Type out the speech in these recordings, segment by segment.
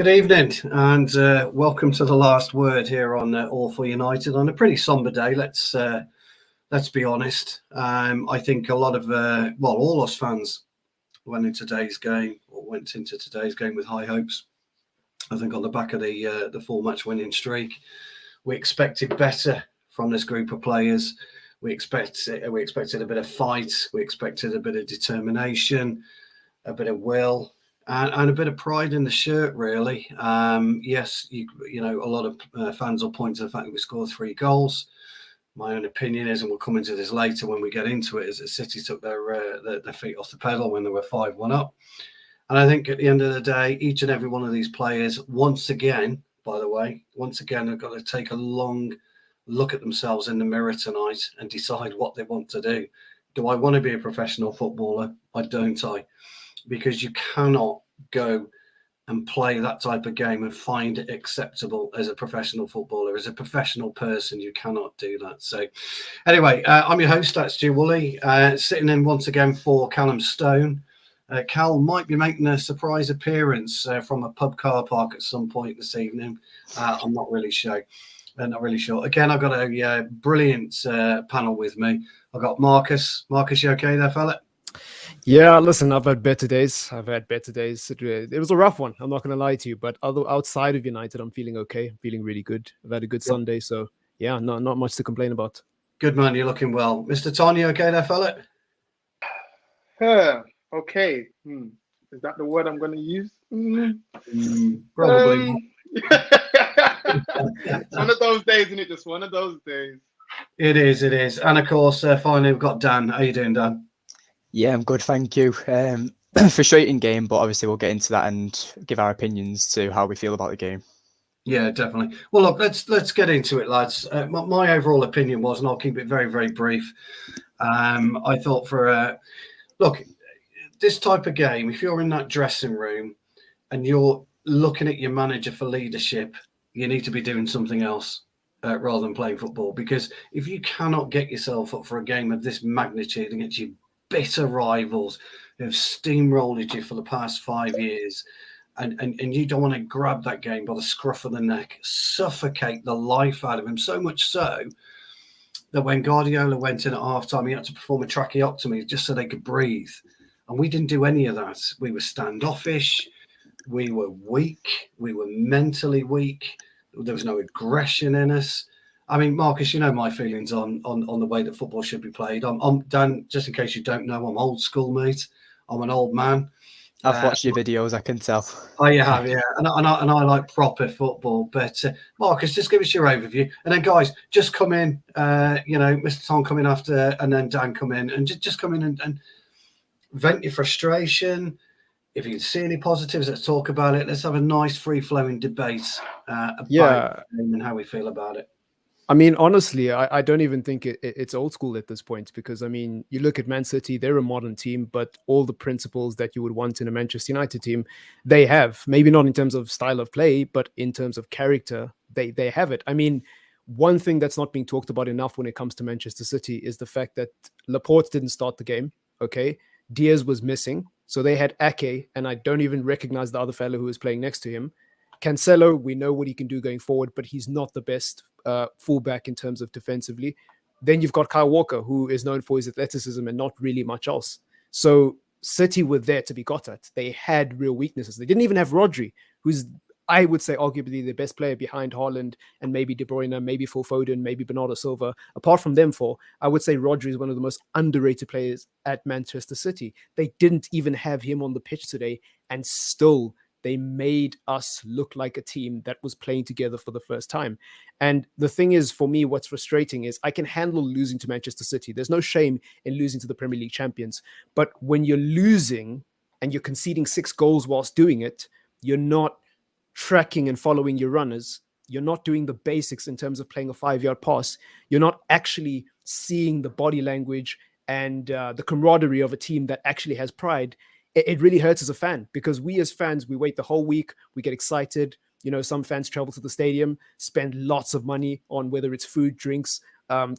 Good evening, and welcome to the last word here on All for United on a pretty somber day. Let's be honest. I think a lot of all us fans went into today's game with high hopes. I think on the back of the 4-match winning streak, we expected better from this group of players. We expected a bit of fight. We expected a bit of determination, a bit of will. And a bit of pride in the shirt, really. Yes, you know, a lot of fans will point to the fact that we scored 3 goals. My own opinion is, and we'll come into this later when we get into it, is that City took their feet off the pedal when they were 5-1 up. And I think at the end of the day, each and every one of these players, once again, have got to take a long look at themselves in the mirror tonight and decide what they want to do. Do I want to be a professional footballer? Don't I? Because you cannot go and play that type of game and find it acceptable as a professional footballer. As a professional person, you cannot do that. So anyway, I'm your host, that's Stu Woolley, sitting in once again for Callum Stone. Cal might be making a surprise appearance from a pub car park at some point this evening. I'm not really sure. Again, I've got a brilliant panel with me. I've got Marcus. Marcus, you okay there, fella? Yeah, listen, I've had better days. It was a rough one, I'm not going to lie to you. But outside of United, I'm feeling okay. I'm feeling really good. I've had a good Sunday. So, yeah, not much to complain about. Good man, you're looking well. Mr. Ton, you okay there, fella? Okay. Is that the word I'm going to use? Probably. It's one of those days, isn't it? Just one of those days. It is. And, of course, finally, we've got Dan. How you doing, Dan? Yeah, I'm good, thank you. Frustrating game, but obviously we'll get into that and give our opinions to how we feel about the game. Yeah, definitely. Well, look, let's get into it, lads. My overall opinion was, and I'll keep it very, very brief. I thought look, this type of game, if you're in that dressing room and you're looking at your manager for leadership, you need to be doing something else rather than playing football. Because if you cannot get yourself up for a game of this magnitude against your bitter rivals who have steamrolled you for the past 5 years, and you don't want to grab that game by the scruff of the neck, suffocate the life out of him, so much so that when Guardiola went in at half-time, he had to perform a tracheotomy just so they could breathe. And we didn't do any of that. We were standoffish. We were weak. We were mentally weak. There was no aggression in us. I mean, Marcus, you know my feelings on the way that football should be played. I'm Dan, just in case you don't know, I'm old school, mate. I'm an old man. I've watched your videos, I can tell. Oh, you have, yeah. And I like proper football. But Marcus, just give us your overview. And then, guys, just come in, Mr. Tom come in after, and then Dan come in. And just come in and vent your frustration. If you can see any positives, let's talk about it. Let's have a nice, free-flowing debate about the game and how we feel about it. I mean, honestly, I don't even think it's old school at this point, because, I mean, you look at Man City, they're a modern team, but all the principles that you would want in a Manchester United team, they have. Maybe not in terms of style of play, but in terms of character, they have it. I mean, one thing that's not being talked about enough when it comes to Manchester City is the fact that Laporte didn't start the game, okay? Diaz was missing, so they had Ake, and I don't even recognize the other fellow who was playing next to him. Cancelo, we know what he can do going forward, but he's not the best fullback in terms of defensively. Then you've got Kyle Walker, who is known for his athleticism and not really much else. So City were there to be got at. They had real weaknesses. They didn't even have Rodri, who's, I would say, arguably the best player behind Haaland and maybe De Bruyne, maybe Phil Foden, maybe Bernardo Silva. Apart from them four, I would say Rodri is one of the most underrated players at Manchester City. They didn't even have him on the pitch today, and still they made us look like a team that was playing together for the first time. And the thing is, for me, what's frustrating is I can handle losing to Manchester City. There's no shame in losing to the Premier League champions. But when you're losing and you're conceding 6 goals whilst doing it, you're not tracking and following your runners. You're not doing the basics in terms of playing a 5-yard pass. You're not actually seeing the body language and the camaraderie of a team that actually has pride. It really hurts as a fan, because we as fans, we wait the whole week, we get excited. You know, some fans travel to the stadium, spend lots of money on whether it's food, drinks,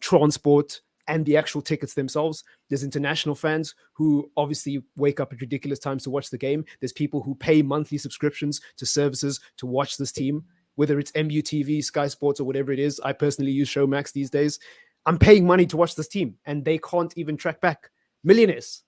transport, and the actual tickets themselves. There's international fans who obviously wake up at ridiculous times to watch the game. There's people who pay monthly subscriptions to services to watch this team, whether it's MUTV, Sky Sports, or whatever it is. I personally use Showmax these days. I'm paying money to watch this team, and they can't even track back. Millionaires.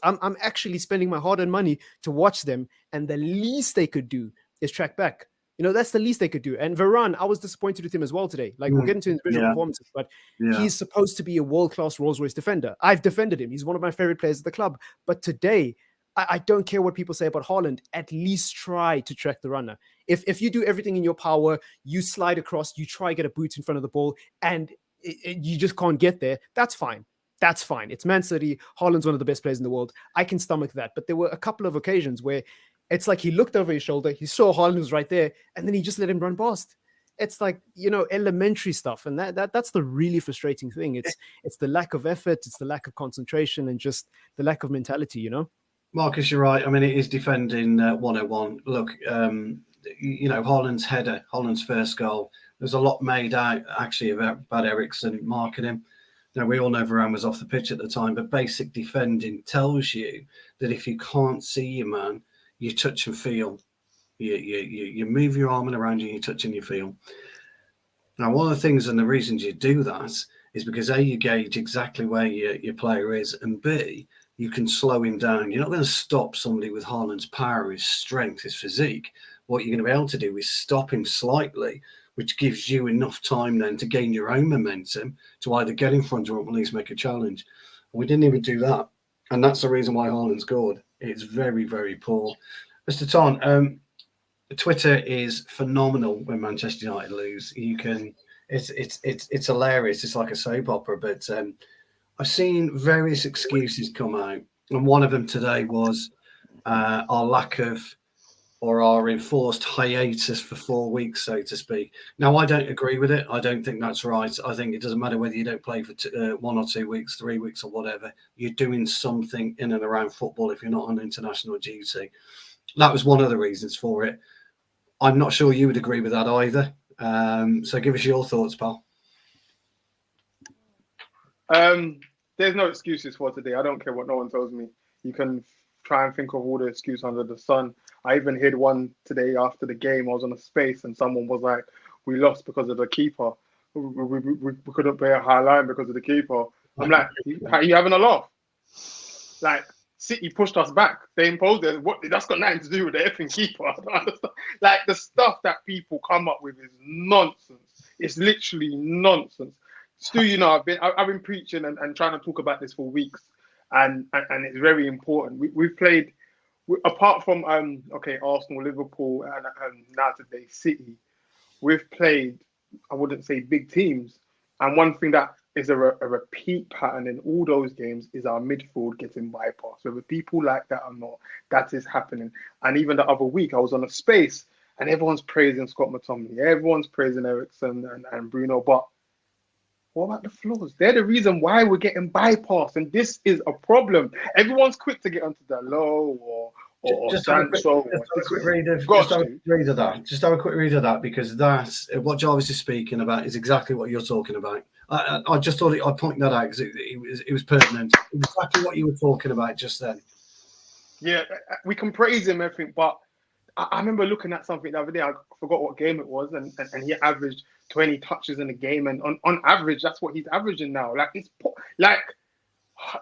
I'm actually spending my hard-earned money to watch them, and the least they could do is track back. That's the least they could do. And Varane, I was disappointed with him as well today. Like, we'll get into individual performances, but he's supposed to be a world-class Rolls-Royce defender. I've defended him. He's one of my favorite players at the club. But today, I don't care what people say about Haaland. At least try to track the runner. If you do everything in your power, you slide across, you try get a boot in front of the ball, and you just can't get there, that's fine. That's fine. It's Man City. Haaland's one of the best players in the world. I can stomach that. But there were a couple of occasions where it's like he looked over his shoulder, he saw Haaland was right there, and then he just let him run past. It's like, elementary stuff. And that's the really frustrating thing. It's the lack of effort, it's the lack of concentration, and just the lack of mentality, Marcus, you're right. I mean, it is defending 101. Look, Haaland's header, Haaland's first goal, there's a lot made out actually about Eriksen marking him. Now, we all know Varane was off the pitch at the time, but basic defending tells you that if you can't see your man, you touch and feel. You move your arm around you, you touch and you feel. Now, one of the things and the reasons you do that is because A, you gauge exactly where your player is, and B, you can slow him down. You're not going to stop somebody with Haaland's power, his strength, his physique. What you're going to be able to do is stop him slightly, which gives you enough time then to gain your own momentum to either get in front or at least make a challenge. We didn't even do that. And that's the reason why Haaland scored. It's very, very poor. Mr. Ton, Twitter is phenomenal when Manchester United lose. It's hilarious. It's like a soap opera. But I've seen various excuses come out. And one of them today was our lack of, or our enforced hiatus for 4 weeks, so to speak. Now, I don't agree with it. I don't think that's right. I think it doesn't matter whether you don't play for 1 or 2 weeks, 3 weeks or whatever. You're doing something in and around football if you're not on international duty. That was one of the reasons for it. I'm not sure you would agree with that either. So give us your thoughts, pal. There's no excuses for today. I don't care what no one tells me. You can try and think of all the excuses under the sun. I even heard one today after the game. I was on a space and someone was like, we lost because of the keeper. We couldn't play a high line because of the keeper. I'm like, are you having a laugh? Like, City pushed us back. They imposed it. That's got nothing to do with the effing keeper. I don't understand. Like, the stuff that people come up with is nonsense. It's literally nonsense. Stu, I've been preaching and trying to talk about this for weeks, and it's very important. We've played, apart from Arsenal, Liverpool, and now today City, we've played, I wouldn't say big teams. And one thing that is a repeat pattern in all those games is our midfield getting bypassed. Whether people like that or not, that is happening. And even the other week, I was on a space and everyone's praising Scott McTominay, everyone's praising Eriksen and Bruno, but what about the flaws? They're the reason why we're getting bypassed, and this is a problem. Everyone's quick to get onto the low or Sancho. Just have a quick read of that, because that's what Jarvis is speaking about is exactly what you're talking about. I just thought I'd point that out because it was pertinent. Exactly what you were talking about just then. Yeah, we can praise him, everything, but I remember looking at something the other day. I forgot what game it was, and he averaged 20 touches in a game, and on average, that's what he's averaging now.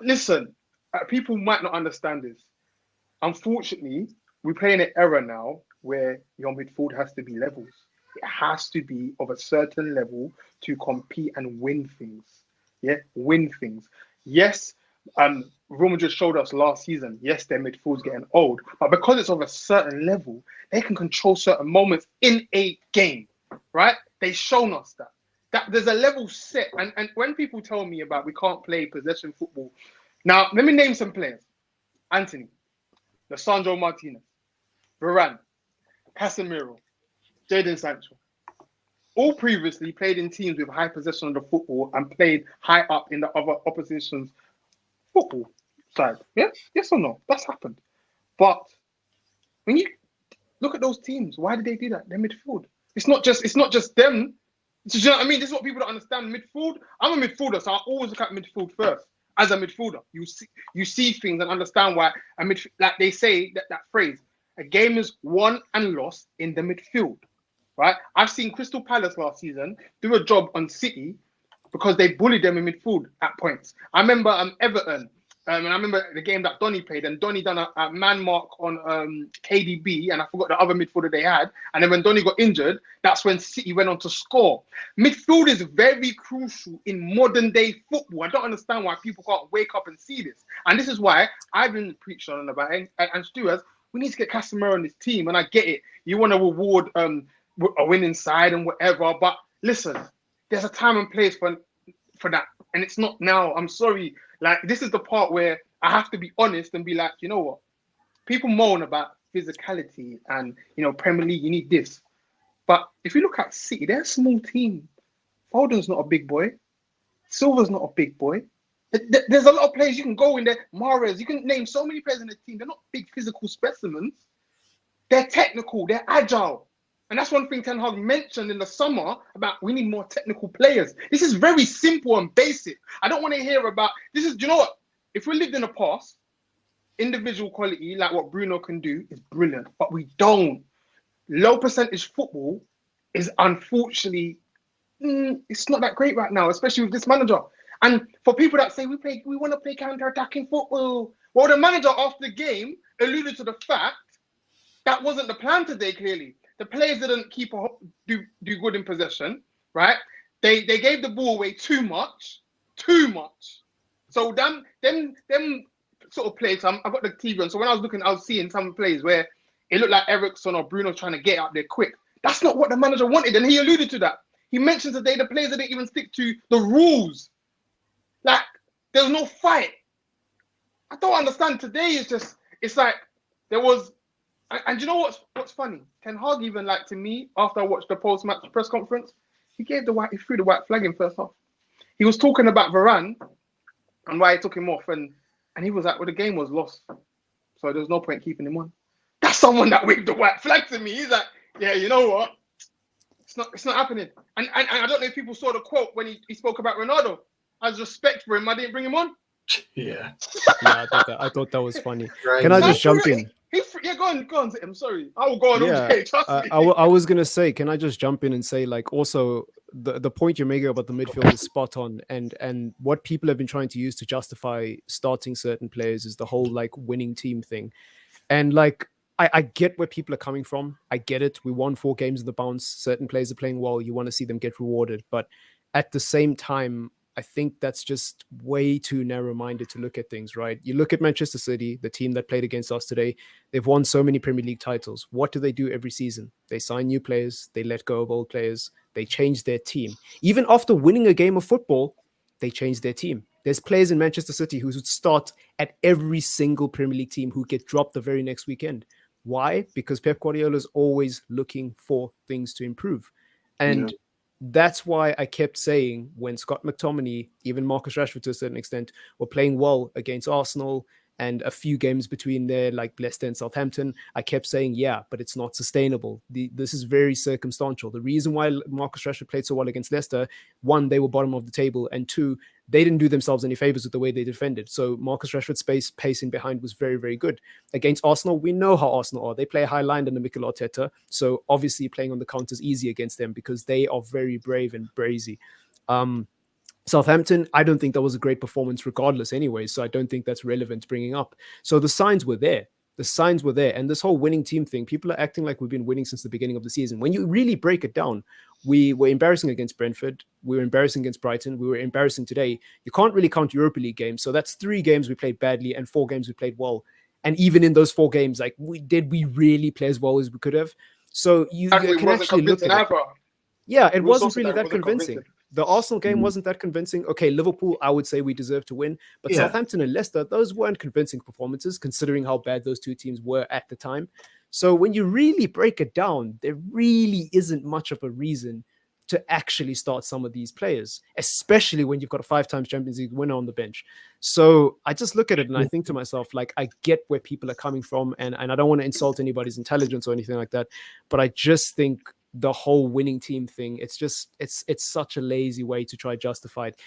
Listen, people might not understand this. Unfortunately, we play in an era now where your midfield has to be levels. It has to be of a certain level to compete and win things. Yeah, win things. Yes, Real Madrid showed us last season, yes, their midfield's getting old, but because it's of a certain level, they can control certain moments in a game, right? They've shown us that there's a level set. And when people tell me about we can't play possession football, now let me name some players. Anthony, Lisandro Martinez, Varane, Casemiro, Jadon Sancho. All previously played in teams with high possession of the football and played high up in the other opposition's football side. Yeah? Yes or no? That's happened. But when you look at those teams, why did they do that? Their midfield. It's not just them. Do you know what I mean? This is what people don't understand. Midfield. I'm a midfielder, so I always look at midfield first. As a midfielder, you see things and understand why like they say that phrase, a game is won and lost in the midfield, right? I've seen Crystal Palace last season do a job on City because they bullied them in midfield at points. I remember Everton, and I remember the game that Donny played, and Donny done a man mark on KDB, and I forgot the other midfielder they had. And then when Donny got injured, that's when City went on to score. Midfield is very crucial in modern day football. I don't understand why people can't wake up and see this. And this is why I've been preaching on about it. And Stuart, we need to get Casemiro on this team. And I get it. You want to reward a winning side and whatever. But listen, there's a time and place for that. And it's not now. I'm sorry. Like, this is the part where I have to be honest and be like, you know what? People moan about physicality and, Premier League, you need this. But if you look at City, they're a small team. Foden's not a big boy. Silva's not a big boy. There's a lot of players you can go in there. Mahrez, you can name so many players in the team. They're not big physical specimens. They're technical. They're agile. And that's one thing Ten Hag mentioned in the summer about we need more technical players. This is very simple and basic. I don't want to hear about this. Do you know what? If we lived in the past, individual quality like what Bruno can do is brilliant, but we don't. Low percentage football is unfortunately it's not that great right now, especially with this manager. And for people that say we want to play counter-attacking football, well, the manager after the game alluded to the fact that wasn't the plan today. Clearly, the players didn't do good in possession, right? They gave the ball away too much. So them sort of plays. I've got the TV on, so when I was looking, I was seeing some plays where it looked like Ericsson or Bruno trying to get out there quick. That's not what the manager wanted, and he alluded to that. He mentioned today the players didn't even stick to the rules. Like, there's no fight. I don't understand. Today it's like there was, and you know what's funny? Ten Hag even, like, to me, after I watched the post-match press conference, he threw the white flag in first half. He was talking about Varane and why he took him off, and he was like, well, the game was lost, so there's no point keeping him on. That's someone that waved the white flag to me. He's like, yeah, you know what? It's not happening. And I don't know if people saw the quote when he spoke about Ronaldo. As respect for him, I didn't bring him on. Yeah. I thought that was funny. Right. Can I just jump in? Yeah, go on. I'm sorry. I will go on all day. Trust me. I was gonna say, can I just jump in and say, like, also the point you're making about the midfield is spot on, and what people have been trying to use to justify starting certain players is the whole like winning team thing, and like. I get where people are coming from. I get it. We won 4 games in the bounce. Certain players are playing well. You want to see them get rewarded. But at the same time, I think that's just way too narrow-minded to look at things, right? You look at Manchester City, the team that played against us today. They've won so many Premier League titles. What do they do every season? They sign new players. They let go of old players. They change their team. Even after winning a game of football, they change their team. There's players in Manchester City who would start at every single Premier League team who get dropped the very next weekend. Why? Because Pep Guardiola is always looking for things to improve. And that's why I kept saying when Scott McTominay, even Marcus Rashford to a certain extent, were playing well against Arsenal and a few games between there, like Leicester and Southampton, I kept saying, yeah, but it's not sustainable. This is very circumstantial. The reason why Marcus Rashford played so well against Leicester, 1, they were bottom of the table, and 2, they didn't do themselves any favors with the way they defended. So Marcus Rashford's pacing behind was very, very good. Against Arsenal, we know how Arsenal are. They play a high line under Mikel Arteta. So obviously playing on the counter is easy against them because they are very brave and brazy. Southampton, I don't think that was a great performance regardless anyway. So I don't think that's relevant bringing up. So the signs were there. And this whole winning team thing, people are acting like we've been winning since the beginning of the season. When you really break it down, we were embarrassing against Brentford. We were embarrassing against Brighton. We were embarrassing today. You can't really count Europa League games. So that's 3 games we played badly and 4 games we played well. And even in those 4 games, like, did we really play as well as we could have? So you can actually look at it. Yeah, it wasn't really that convincing. The Arsenal game wasn't that convincing. Okay, Liverpool, I would say we deserve to win. But Southampton and Leicester, those weren't convincing performances, considering how bad those 2 teams were at the time. So when you really break it down, there really isn't much of a reason to actually start some of these players, especially when you've got a 5-time Champions League winner on the bench. So I just look at it and I think to myself, like, I get where people are coming from, and I don't want to insult anybody's intelligence or anything like that, but I just think the whole winning team thing. It's just it's such a lazy way to try to justify it.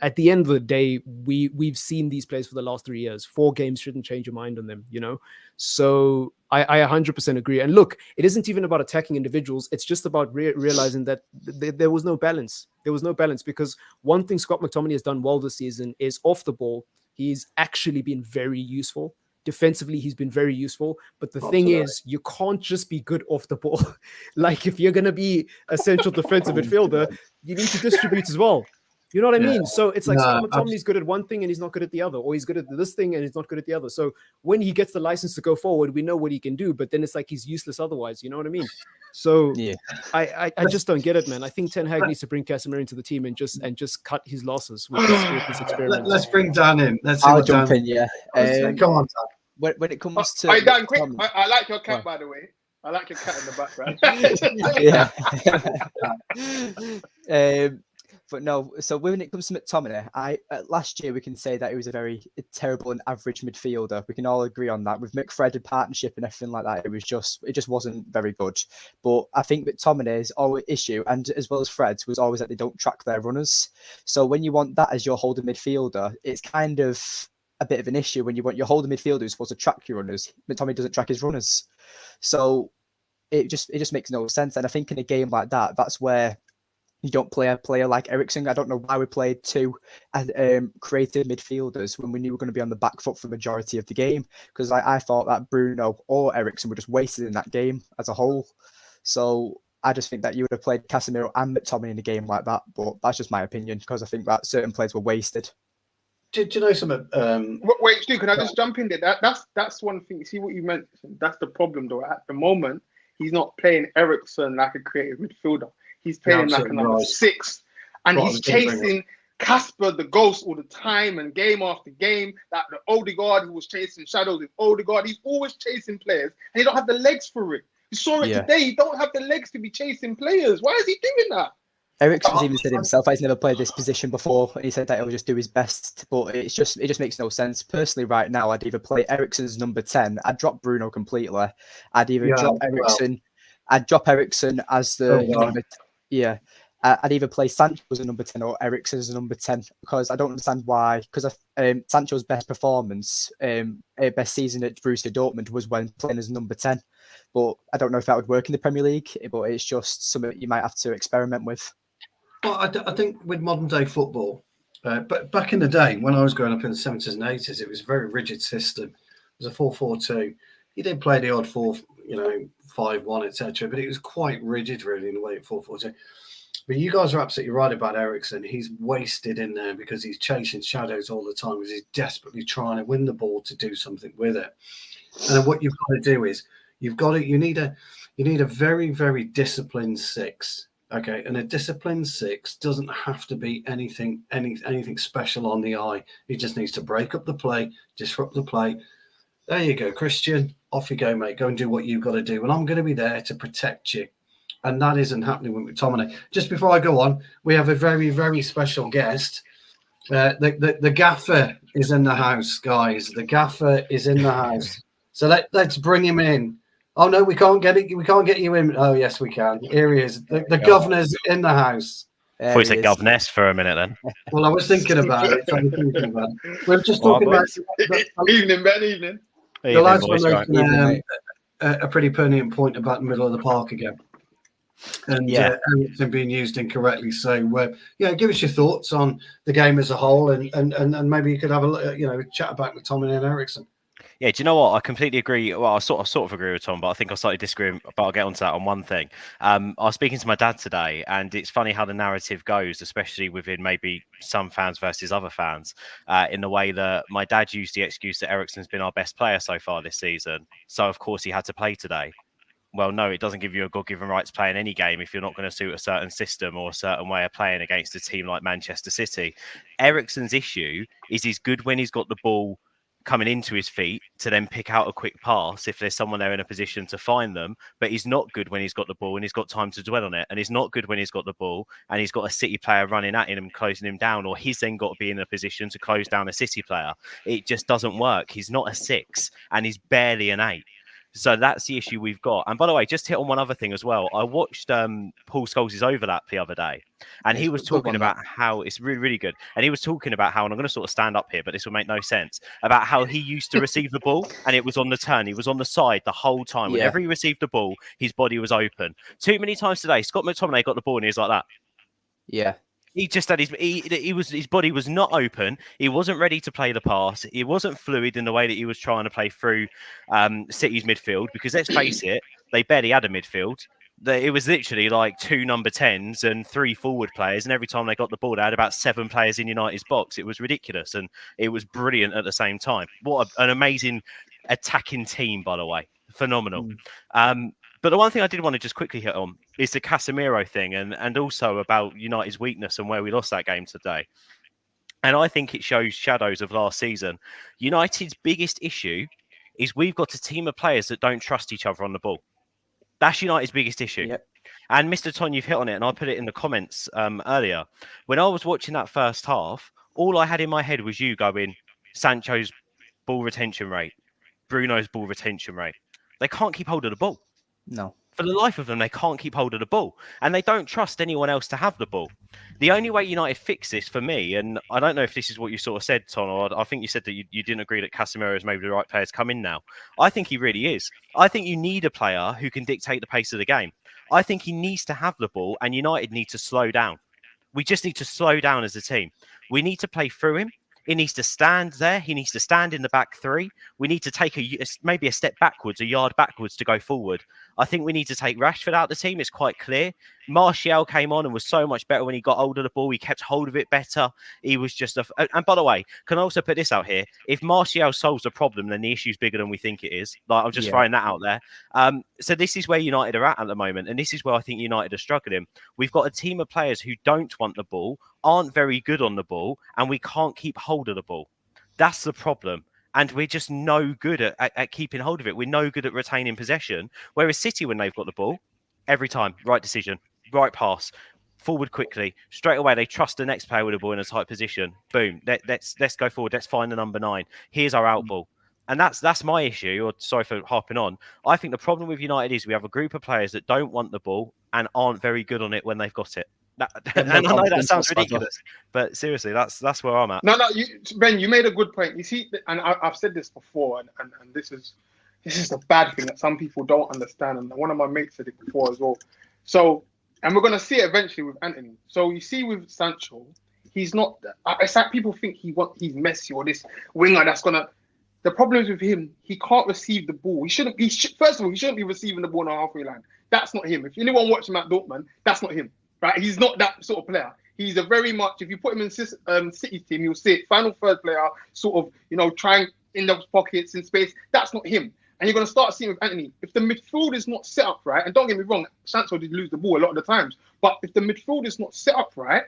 At the end of the day, we've seen these players for the last 3 years. 4 games shouldn't change your mind on them, you know. So I 100% agree. And look, it isn't even about attacking individuals. It's just about realizing that there was no balance. There was no balance, because one thing Scott McTominay has done well this season is off the ball. He's actually been very useful. Defensively, he's been very useful. But the thing is, you can't just be good off the ball. Like, if you're going to be a central defensive midfielder, you need to distribute as well. You know what I mean? So it's like Scott McTominay's good at one thing and he's not good at the other, or he's good at this thing and he's not good at the other. So when he gets the license to go forward, we know what he can do, but then it's like he's useless otherwise. You know what I mean? So I just don't get it, man. I think Ten Hag needs to bring Casemiro into the team and just cut his losses with this experiment. Let's bring Dan in. I'll jump in. Yeah. Come on, Dan. When it comes to Dan, quick. I like your cat, by the way. I like your cat in the background. But no, so when it comes to McTominay, last year we can say that he was a very terrible and average midfielder. We can all agree on that. With McFred and partnership and everything like that, it just wasn't very good. But I think McTominay's issue, and as well as Fred's, was always that they don't track their runners. So when you want that as your holding midfielder, it's kind of a bit of an issue when you want your holding midfielder who's supposed to track your runners. McTominay doesn't track his runners. So it just makes no sense. And I think in a game like that, that's where you don't play a player like Eriksen. I don't know why we played 2 creative midfielders when we knew we were going to be on the back foot for the majority of the game, because I thought that Bruno or Eriksen were just wasted in that game as a whole. So I just think that you would have played Casemiro and McTominay in a game like that, but that's just my opinion, because I think that certain players were wasted. Do you know something? Wait, Stu, can I just jump in there? That's one thing. See what you mentioned? That's the problem, though. At the moment, he's not playing Eriksen like a creative midfielder. He's playing like a number 6, and he's chasing Casper the Ghost all the time, and game after game. That the Odegaard who was chasing shadows with Odegaard, he's always chasing players, and he don't have the legs for it. You saw it today. He don't have the legs to be chasing players. Why is he doing that? Eriksen's even said himself he's never played this position before, and he said that he'll just do his best, but it just makes no sense. Personally, right now, I'd either play Eriksen's number 10, I'd drop Bruno completely, I'd either drop Eriksen, I'd drop Eriksen as the number. I'd either play Sancho as a number 10 or Eriksen as a number 10, because I don't understand why. Because Sancho's best performance, best season at Borussia Dortmund was when playing as number 10. But I don't know if that would work in the Premier League, but it's just something you might have to experiment with. Well, I think with modern day football, but back in the day when I was growing up in the 70s and 80s, it was a very rigid system. It was a 4-4-2. You did play the odd 5-1, etc., but it was quite rigid, really, in the way at 4-4-2. But you guys are absolutely right about Eriksen. He's wasted in there because he's chasing shadows all the time, because he's desperately trying to win the ball to do something with it. And then what you've got to do is you need a very, very disciplined 6. Okay, and a disciplined 6 doesn't have to be anything special on the eye. He just needs to break up the play, disrupt the play. There you go, Christian. Off you go, mate. Go and do what you've got to do. And I'm going to be there to protect you. And that isn't happening with McTominay. Just before I go on, we have a very, very special guest. The gaffer is in the house, guys. The gaffer is in the house. So let's bring him in. Oh, no, we can't get it. We can't get you in. Oh, yes, we can. Here he is. The governor's in the house. I thought you said governess for a minute then. Well, I was thinking about it. We're just talking about... Evening, Ben, evening. The lads were making a pretty pertinent point about the middle of the park again. And Eriksen being used incorrectly. So, give us your thoughts on the game as a whole, and maybe you could have a chat about McTominay and Eriksen. Yeah, do you know what? I completely agree. Well, I sort of agree with Tom, but I think I slightly disagree. But I'll get onto that on one thing. I was speaking to my dad today, and it's funny how the narrative goes, especially within maybe some fans versus other fans, in the way that my dad used the excuse that Eriksen's been our best player so far this season. So, of course, he had to play today. Well, no, it doesn't give you a God-given right to play in any game if you're not going to suit a certain system or a certain way of playing against a team like Manchester City. Eriksen's issue is he's good when he's got the ball coming into his feet to then pick out a quick pass if there's someone there in a position to find them, but he's not good when he's got the ball and he's got time to dwell on it, and he's not good when he's got the ball and he's got a City player running at him and closing him down, or he's then got to be in a position to close down a City player. It just doesn't work. He's not a 6 and he's barely an 8. So that's the issue we've got. And by the way, just hit on one other thing as well. I watched Paul Scholes' overlap the other day, and he was talking about how it's really, really good. And he was talking about how, and I'm going to sort of stand up here, but this will make no sense, about how he used to receive the ball and it was on the turn. He was on the side the whole time. Whenever he received the ball, his body was open. Too many times today, Scott McTominay got the ball and he was like that. Yeah. He just had his body was not open. He wasn't ready to play the pass. He wasn't fluid in the way that he was trying to play through City's midfield, because let's face it, they barely had a midfield. It was literally like 2 number 10s and 3 forward players, and every time they got the ball, they had about 7 players in United's box. It was ridiculous, and it was brilliant at the same time. What an amazing attacking team, by the way. Phenomenal. But the one thing I did want to just quickly hit on is the Casemiro thing, and also about United's weakness and where we lost that game today. And I think it shows shadows of last season. United's biggest issue is we've got a team of players that don't trust each other on the ball. That's United's biggest issue. Yep. And Mr. Ton, you've hit on it, and I put it in the comments earlier. When I was watching that first half, all I had in my head was you going, Sancho's ball retention rate, Bruno's ball retention rate. They can't keep hold of the ball. No. For the life of them, they can't keep hold of the ball, and they don't trust anyone else to have the ball. The only way United fix this for me, and I don't know if this is what you sort of said, Ton, or I think you said that you didn't agree that Casemiro is maybe the right player to come in now. I think he really is. I think you need a player who can dictate the pace of the game. I think he needs to have the ball, and United need to slow down. We just need to slow down as a team. We need to play through him. He needs to stand there. He needs to stand in the back 3. We need to take maybe a step backwards, a yard backwards to go forward. I think we need to take Rashford out of the team. It's quite clear. Martial came on and was so much better when he got hold of the ball. He kept hold of it better. He was just and by the way, can I also put this out here? If Martial solves the problem, then the issue's bigger than we think it is. Like, I'm just throwing that out there. So this is where United are at the moment. And this is where I think United are struggling. We've got a team of players who don't want the ball, aren't very good on the ball, and we can't keep hold of the ball. That's the problem. And we're just no good at keeping hold of it. We're no good at retaining possession. Whereas City, when they've got the ball, every time, right decision, right pass, forward quickly, straight away, they trust the next player with the ball in a tight position. Boom, let's go forward. Let's find the number 9. Here's our out ball. And that's my issue, or sorry for harping on. I think the problem with United is we have a group of players that don't want the ball and aren't very good on it when they've got it. And I know that sounds ridiculous, but seriously, that's where I'm at. No, Ben, you made a good point. You see, and I've said this before, and this is the bad thing that some people don't understand. And one of my mates said it before as well. So, and we're gonna see it eventually with Anthony. So you see with Sancho, he's not. It's like people think he's Messi or this winger that's gonna. The problem is with him, he can't receive the ball. First of all, he shouldn't be receiving the ball on the halfway line. That's not him. If anyone watched him at Dortmund, that's not him. Right, he's not that sort of player. He's a very much, if you put him in City's team, you'll see it. Final third player, sort of, trying in those pockets in space. That's not him. And you're going to start seeing with Anthony, if the midfield is not set up right, and don't get me wrong, Sancho did lose the ball a lot of the times, but if the midfield is not set up right,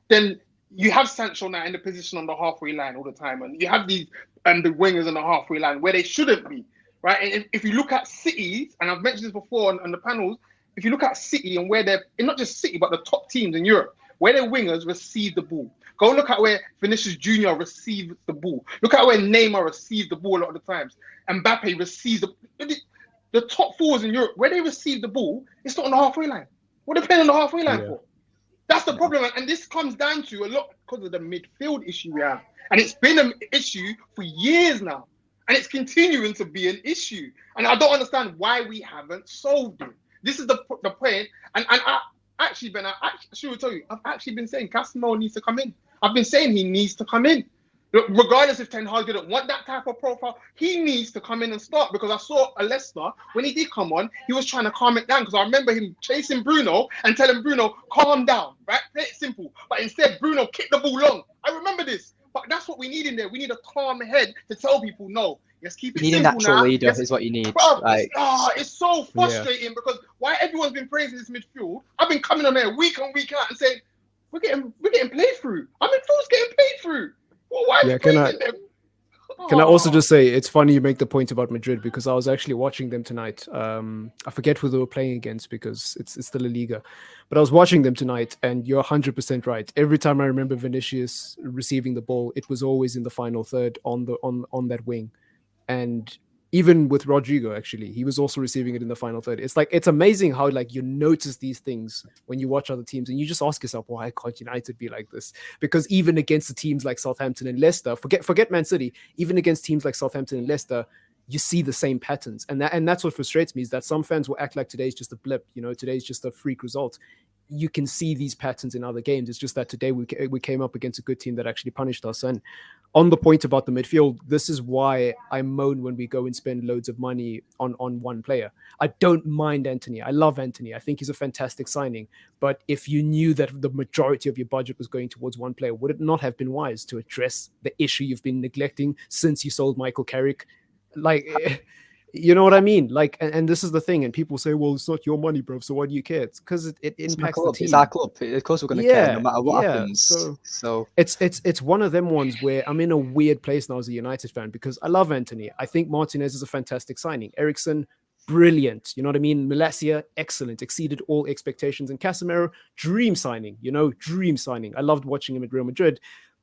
then you have Sancho now in the position on the halfway line all the time, and you have these the wingers on the halfway line where they shouldn't be, right? And if you look at City, and I've mentioned this before on the panels, if you look at City and where they're, and not just City, but the top teams in Europe, where their wingers receive the ball. Go look at where Vinicius Jr. receives the ball. Look at where Neymar receives the ball a lot of the times. Mbappe receives the top 4s in Europe, where they receive the ball, it's not on the halfway line. What are they playing on the halfway line for? That's the problem. And this comes down to a lot because of the midfield issue we have. And it's been an issue for years now. And it's continuing to be an issue. And I don't understand why we haven't solved it. This is the point, and I actually, Ben, I should tell you, I've actually been saying Casemiro needs to come in. I've been saying he needs to come in. Regardless if Ten Hag didn't want that type of profile, he needs to come in and start, because I saw a Leicester, when he did come on, he was trying to calm it down, because I remember him chasing Bruno and telling Bruno, calm down, right? Play it simple. But instead, Bruno kicked the ball long. I remember this. But that's what we need in there. We need a calm head to tell people, no, let's keep it simple now. You need a natural leader is what you need. Bro, it's so frustrating because why everyone's been praising this midfield, I've been coming on there week on week out and saying, we're getting played through. Our midfield's getting played through. Well, why are you praising them? Can I also just say, it's funny you make the point about Madrid, because I was actually watching them tonight. I forget who they were playing against because it's still La Liga. But I was watching them tonight, and you're 100% right. Every time I remember Vinicius receiving the ball, it was always in the final third on that wing. And Even with Rodrigo, actually, he was also receiving it in the final third. It's like, it's amazing how like you notice these things when you watch other teams, and you just ask yourself, why can't United be like this? Because even against the teams like Southampton and Leicester, forget Man City, even against teams like Southampton and Leicester, you see the same patterns. And that's what frustrates me, is that some fans will act like today's just a blip, today's just a freak result. You can see these patterns in other games. It's just that today we came up against a good team that actually punished us. And on the point about the midfield, this is why I moan when we go and spend loads of money on one player. I don't mind Anthony. I love Anthony. I think he's a fantastic signing. But if you knew that the majority of your budget was going towards one player, would it not have been wise to address the issue you've been neglecting since you sold Michael Carrick? Like, you know what I mean? Like, and this is the thing. And people say, well, it's not your money, bro, so why do you care? It's because it impacts the team. It's our club. Of course we're going to care no matter what happens. So it's one of them ones where I'm in a weird place now as a United fan, because I love Anthony. I think Martinez is a fantastic signing. Eriksen, brilliant. You know what I mean? Malacia, excellent. Exceeded all expectations. And Casemiro, dream signing. Dream signing. I loved watching him at Real Madrid.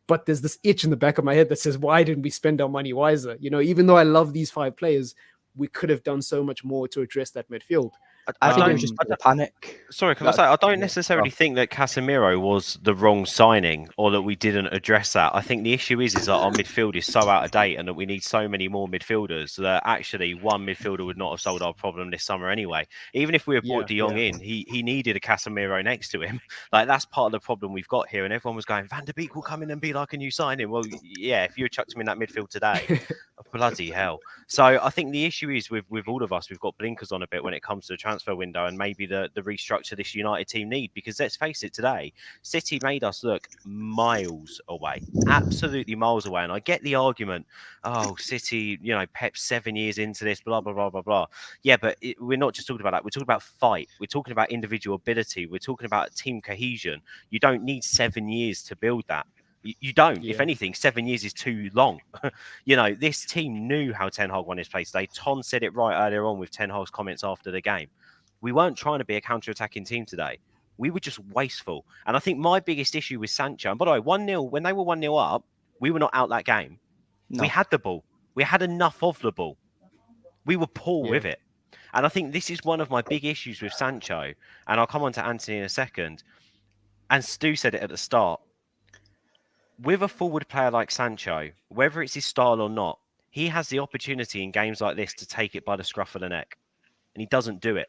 But there's this itch in the back of my head that says, why didn't we spend our money wiser? Even though I love these 5 players, we could have done so much more to address that midfield. I think it was just a panic. Sorry, can I say, I don't necessarily think that Casemiro was the wrong signing, or that we didn't address that. I think the issue is that our midfield is so out of date, and that we need so many more midfielders, that actually one midfielder would not have solved our problem this summer anyway. Even if we had brought De Jong in, he needed a Casemiro next to him. Like, that's part of the problem we've got here. And everyone was going, Van der Beek will come in and be like a new signing. Well, yeah, if you had chucked him in that midfield today, bloody hell. So I think the issue is with all of us, we've got blinkers on a bit when it comes to the transfer window, and maybe the restructure this United team need. Because let's face it, today City made us look miles away, absolutely miles away. And I get the argument, oh, City, Pep's 7 years into this, blah blah blah blah blah. Yeah, but we're not just talking about that. We're talking about fight. We're talking about individual ability. We're talking about team cohesion. You don't need 7 years to build that. You don't. If anything, 7 years is too long. This team knew how Ten Hag won his place today. Ton said it right earlier on with Ten Hag's comments after the game. We weren't trying to be a counter-attacking team today. We were just wasteful. And I think my biggest issue with Sancho, and by the way, 1-0, when they were 1-0 up, we were not out that game. No. We had the ball. We had enough of the ball. We were poor with it. And I think this is one of my big issues with Sancho. And I'll come on to Anthony in a second. And Stu said it at the start. With a forward player like Sancho, whether it's his style or not, he has the opportunity in games like this to take it by the scruff of the neck. And he doesn't do it.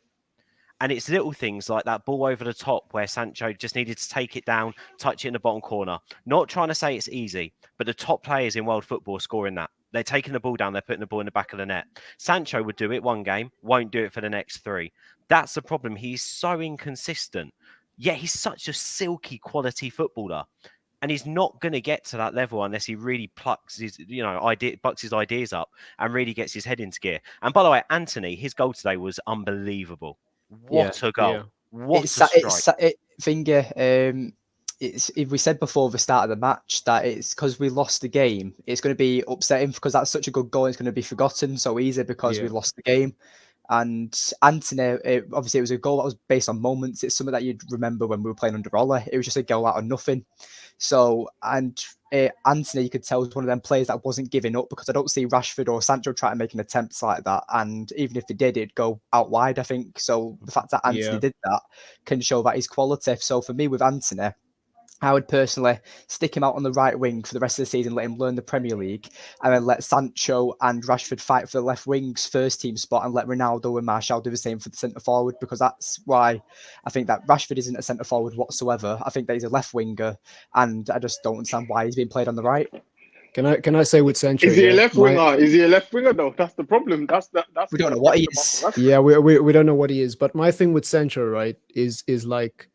And it's little things like that ball over the top where Sancho just needed to take it down, touch it in the bottom corner. Not trying to say it's easy, but the top players in world football are scoring that. They're taking the ball down, they're putting the ball in the back of the net. Sancho would do it one game, won't do it for the next 3. That's the problem. He's so inconsistent. Yet he's such a silky quality footballer. And he's not going to get to that level unless he really bucks his ideas up and really gets his head into gear. And by the way, Anthony, his goal today was unbelievable. What a goal! Yeah. What a strike! We said before the start of the match that it's because we lost the game. It's going to be upsetting because that's such a good goal. It's going to be forgotten so easy because we lost the game. And Anthony, obviously, it was a goal that was based on moments. It's something that you'd remember when we were playing under Ole. It was just a goal out of nothing. So, and Anthony, you could tell, was one of them players that wasn't giving up, because I don't see Rashford or Sancho trying to make an attempt like that. And even if they did, it'd go out wide, I think. So the fact that Anthony did that can show that he's quality. So for me, with Anthony, I would personally stick him out on the right wing for the rest of the season, let him learn the Premier League, and then let Sancho and Rashford fight for the left wing's first team spot, and let Ronaldo and Martial do the same for the centre forward, because that's why I think that Rashford isn't a centre forward whatsoever. I think that he's a left winger, and I just don't understand why he's being played on the right. Can I say with Sancho? Is he a left winger? Is he a left winger though? That's the problem. That's we don't know what he is. Yeah, we don't know what he is. But my thing with Sancho, right, is like,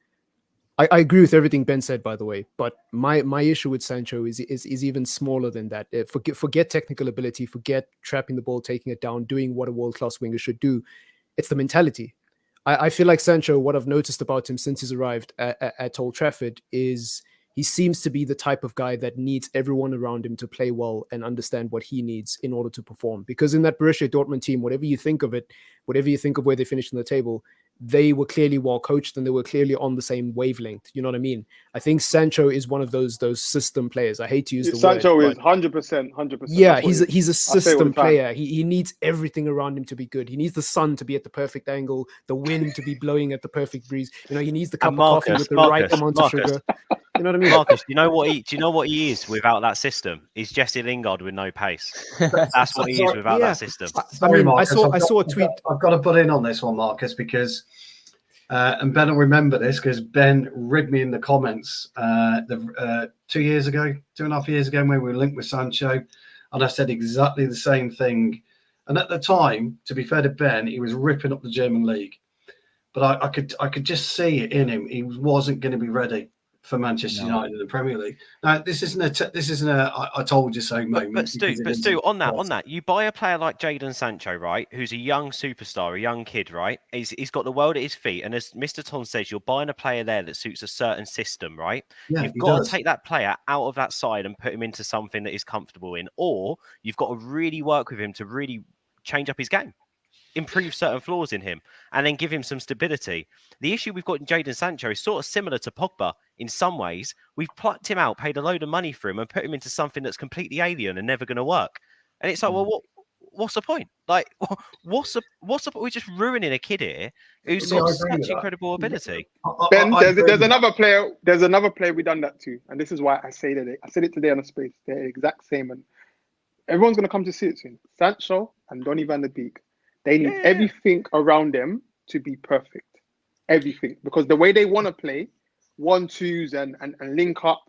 I agree with everything Ben said, by the way, but my issue with Sancho is even smaller than that. Forget technical ability, forget trapping the ball, taking it down, doing what a world-class winger should do. It's the mentality. I feel like Sancho, what I've noticed about him since he's arrived at Old Trafford is he seems to be the type of guy that needs everyone around him to play well and understand what he needs in order to perform. Because in that Borussia Dortmund team, whatever you think of it, whatever you think of where they finished in the table, they were clearly well coached and they were clearly on the same wavelength. You know what I mean? I think Sancho is one of those system players. I hate to use the Sancho word. is 100%, 100%. Yeah, he's a system time. player. He needs everything around him to be good. He needs the sun to be at the perfect angle, the wind to be blowing at the perfect breeze. You know, he needs the cup of coffee with the right amount of sugar. You know what I mean? Marcus, do you know what he is without that system? He's Jesse Lingard with no pace. That's what he is without that system. Sorry, Marcus, I saw a tweet. I've got to put in on this one, Marcus, because and Ben will remember this because Ben ribbed me in the comments 2 years ago, 2.5 years ago, when we were linked with Sancho, and I said exactly the same thing. And at the time, to be fair to Ben, he was ripping up the German league, but I could just see it in him. He wasn't going to be ready for Manchester United in the Premier League. Now, this isn't a I told you so moment. But Stu, on that, you buy a player like Jadon Sancho, right, who's a young superstar, a young kid, right? He's got the world at his feet, and as Mr. Tom says, you're buying a player there that suits a certain system, right? Yeah, you've got to take that player out of that side and put him into something that he's comfortable in, or you've got to really work with him to really change up his game, improve certain flaws in him, and then give him some stability. The issue we've got in Jadon Sancho is sort of similar to Pogba in some ways. We've plucked him out, paid a load of money for him, and put him into something that's completely alien and never going to work. And it's like, well, what's the point? Like, what's the we're just ruining a kid here who's got such incredible ability. Ben, there's another player. There's another player we done that to, and this is why I say that I said it today on the space. They're the exact same, and everyone's going to come to see it soon. Sancho and Donny van der Beek. They need everything around them to be perfect. Everything. Because the way they want to play, 1-2s and link up,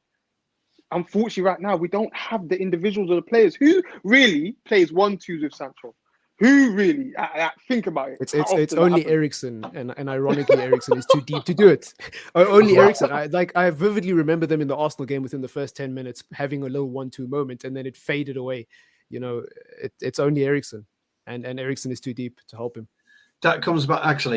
unfortunately right now, we don't have the individuals or the players. Who really plays 1-2s with Sancho? Who really? Think about it. It's only Eriksen, and ironically, Eriksen is too deep to do it. Only Eriksen. I vividly remember them in the Arsenal game within the first 10 minutes having a little 1-2 moment, and then it faded away. You know, it's only Eriksen. And Eriksen is too deep to help him. That comes back to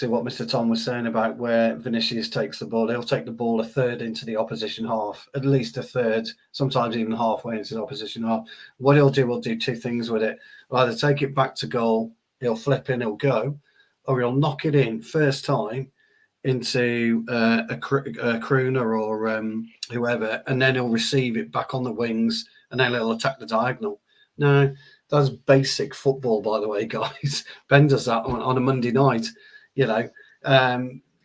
what Mr. Tom was saying about where Vinicius takes the ball. He'll take the ball a third into the opposition half, at least a third, sometimes even halfway into the opposition half. What he'll do two things with it. He'll either take it back to goal, he'll flip in, he'll go, or he'll knock it in first time into a crooner or whoever, and then he'll receive it back on the wings, and then he'll attack the diagonal. No. That's basic football, by the way, guys. Ben does that on a Monday night. You know,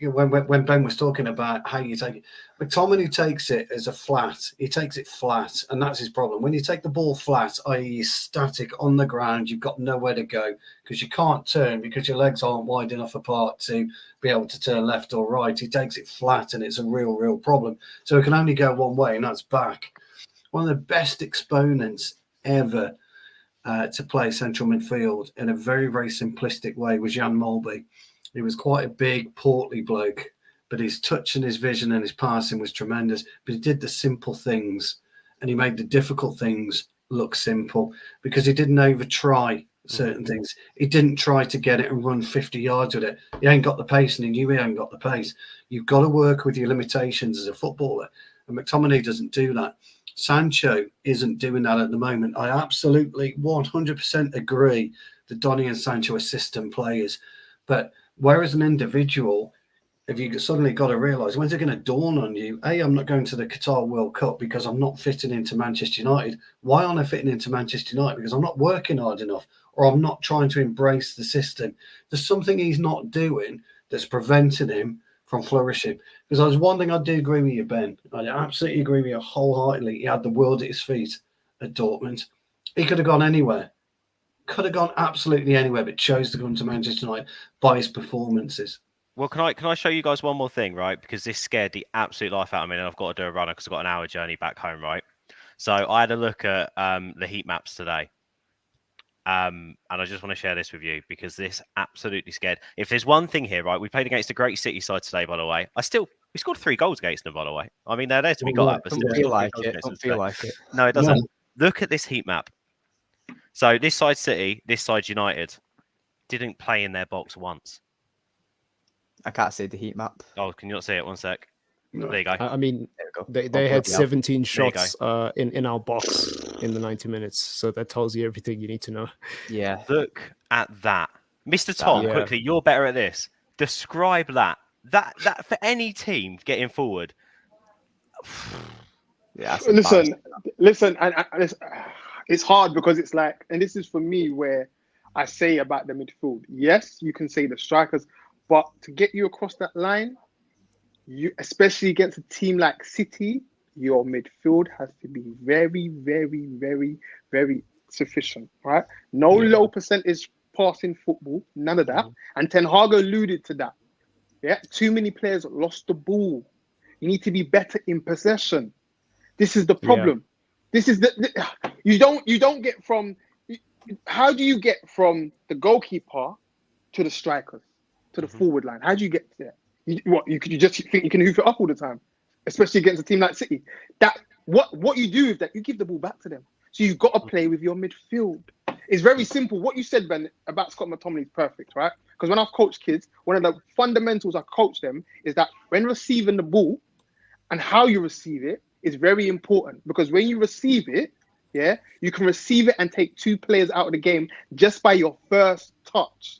when Ben was talking about how you take it, McTominay takes it as a flat. He takes it flat, and that's his problem. When you take the ball flat, i.e., static on the ground, you've got nowhere to go because you can't turn because your legs aren't wide enough apart to be able to turn left or right. He takes it flat, and it's a real problem. So it can only go one way, and that's back. One of the best exponents ever to play central midfield in a very, very simplistic way was Jan Molby. He was quite a big, portly bloke, but his touch and his vision and his passing was tremendous. But he did the simple things, and he made the difficult things look simple because he didn't over-try certain things. He didn't try to get it and run 50 yards with it. He ain't got the pace, and he knew he ain't got the pace. You've got to work with your limitations as a footballer, and McTominay doesn't do that. Sancho isn't doing that at the moment. I absolutely 100% agree that Donny and Sancho are system players. But whereas an individual, if you suddenly got to realise, when's it going to dawn on you? I'm not going to the Qatar World Cup because I'm not fitting into Manchester United. Why aren't I fitting into Manchester United? Because I'm not working hard enough, or I'm not trying to embrace the system. There's something he's not doing that's preventing him from flourishing. Because there's one thing I do agree with you, Ben. I absolutely agree with you wholeheartedly. He had the world at his feet at Dortmund. He could have gone anywhere. Could have gone absolutely anywhere, but chose to come to Manchester United by his performances. Well, can I show you guys one more thing, right? Because this scared the absolute life out of me, and I've got to do a runner because I've got an hour journey back home, right? So I had a look at the heat maps today. And I just want to share this with you because this absolutely scared. If there's one thing here, right? We played against a great City side today, by the way. We scored 3 goals against them, by the way. I mean, they're there to be got at, but Don't feel like it. No, it doesn't. Look at this heat map. So this side City, this side United, didn't play in their box once. I can't see the heat map. Oh, can you not see it? 1 sec. No. There you go. I mean, they had 17 shots in our box in the 90 minutes. So that tells you everything you need to know. Yeah. Look at that. Mr. Tom, quickly, you're better at this. describe that for any team getting forward. Yeah, that's listen, and it's hard because it's like, and this is for me where I say about the midfield. Yes, you can say the strikers, but to get you across that line, you, especially against a team like City, your midfield has to be very, very, very, very sufficient, right? No low percentage passing football, none of that. And Ten Hag alluded to that. Yeah, too many players lost the ball. You need to be better in possession. This is the problem. This is you don't get from. How do you get from the goalkeeper to the strikers to the forward line? How do you get there? You just think you can hoof it up all the time, especially against a team like City. That what you do is that you give the ball back to them. So you've got to play with your midfield. It's very simple. What you said, Ben, about Scott McTominay is perfect, right? Because when I've coached kids, one of the fundamentals I coach them is that when receiving the ball and how you receive it is very important. Because when you receive it, you can receive it and take two players out of the game just by your first touch.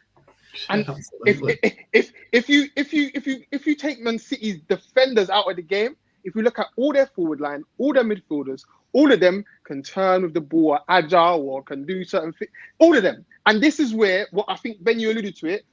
And if you take Man City's defenders out of the game, if you look at all their forward line, all their midfielders, all of them can turn with the ball, are agile, or can do certain things. All of them. And this is where, what I think, Ben, you alluded to it,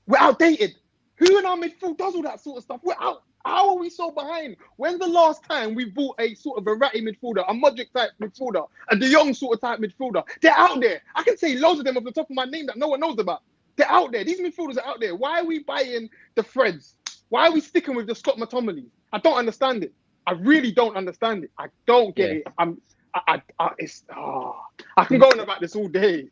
we're outdated. Who in our midfield does all that sort of stuff? We're out. How are we so behind? When's the last time we bought a sort of a ratty midfielder, a Modric type midfielder, a De Jong sort of type midfielder? They're out there. I can say loads of them off the top of my name that no one knows about. They're out there. These midfielders are out there. Why are we buying the Freds? Why are we sticking with the Scott McTominay? I don't understand it. I really don't understand it. I don't get it. I can go on about this all day.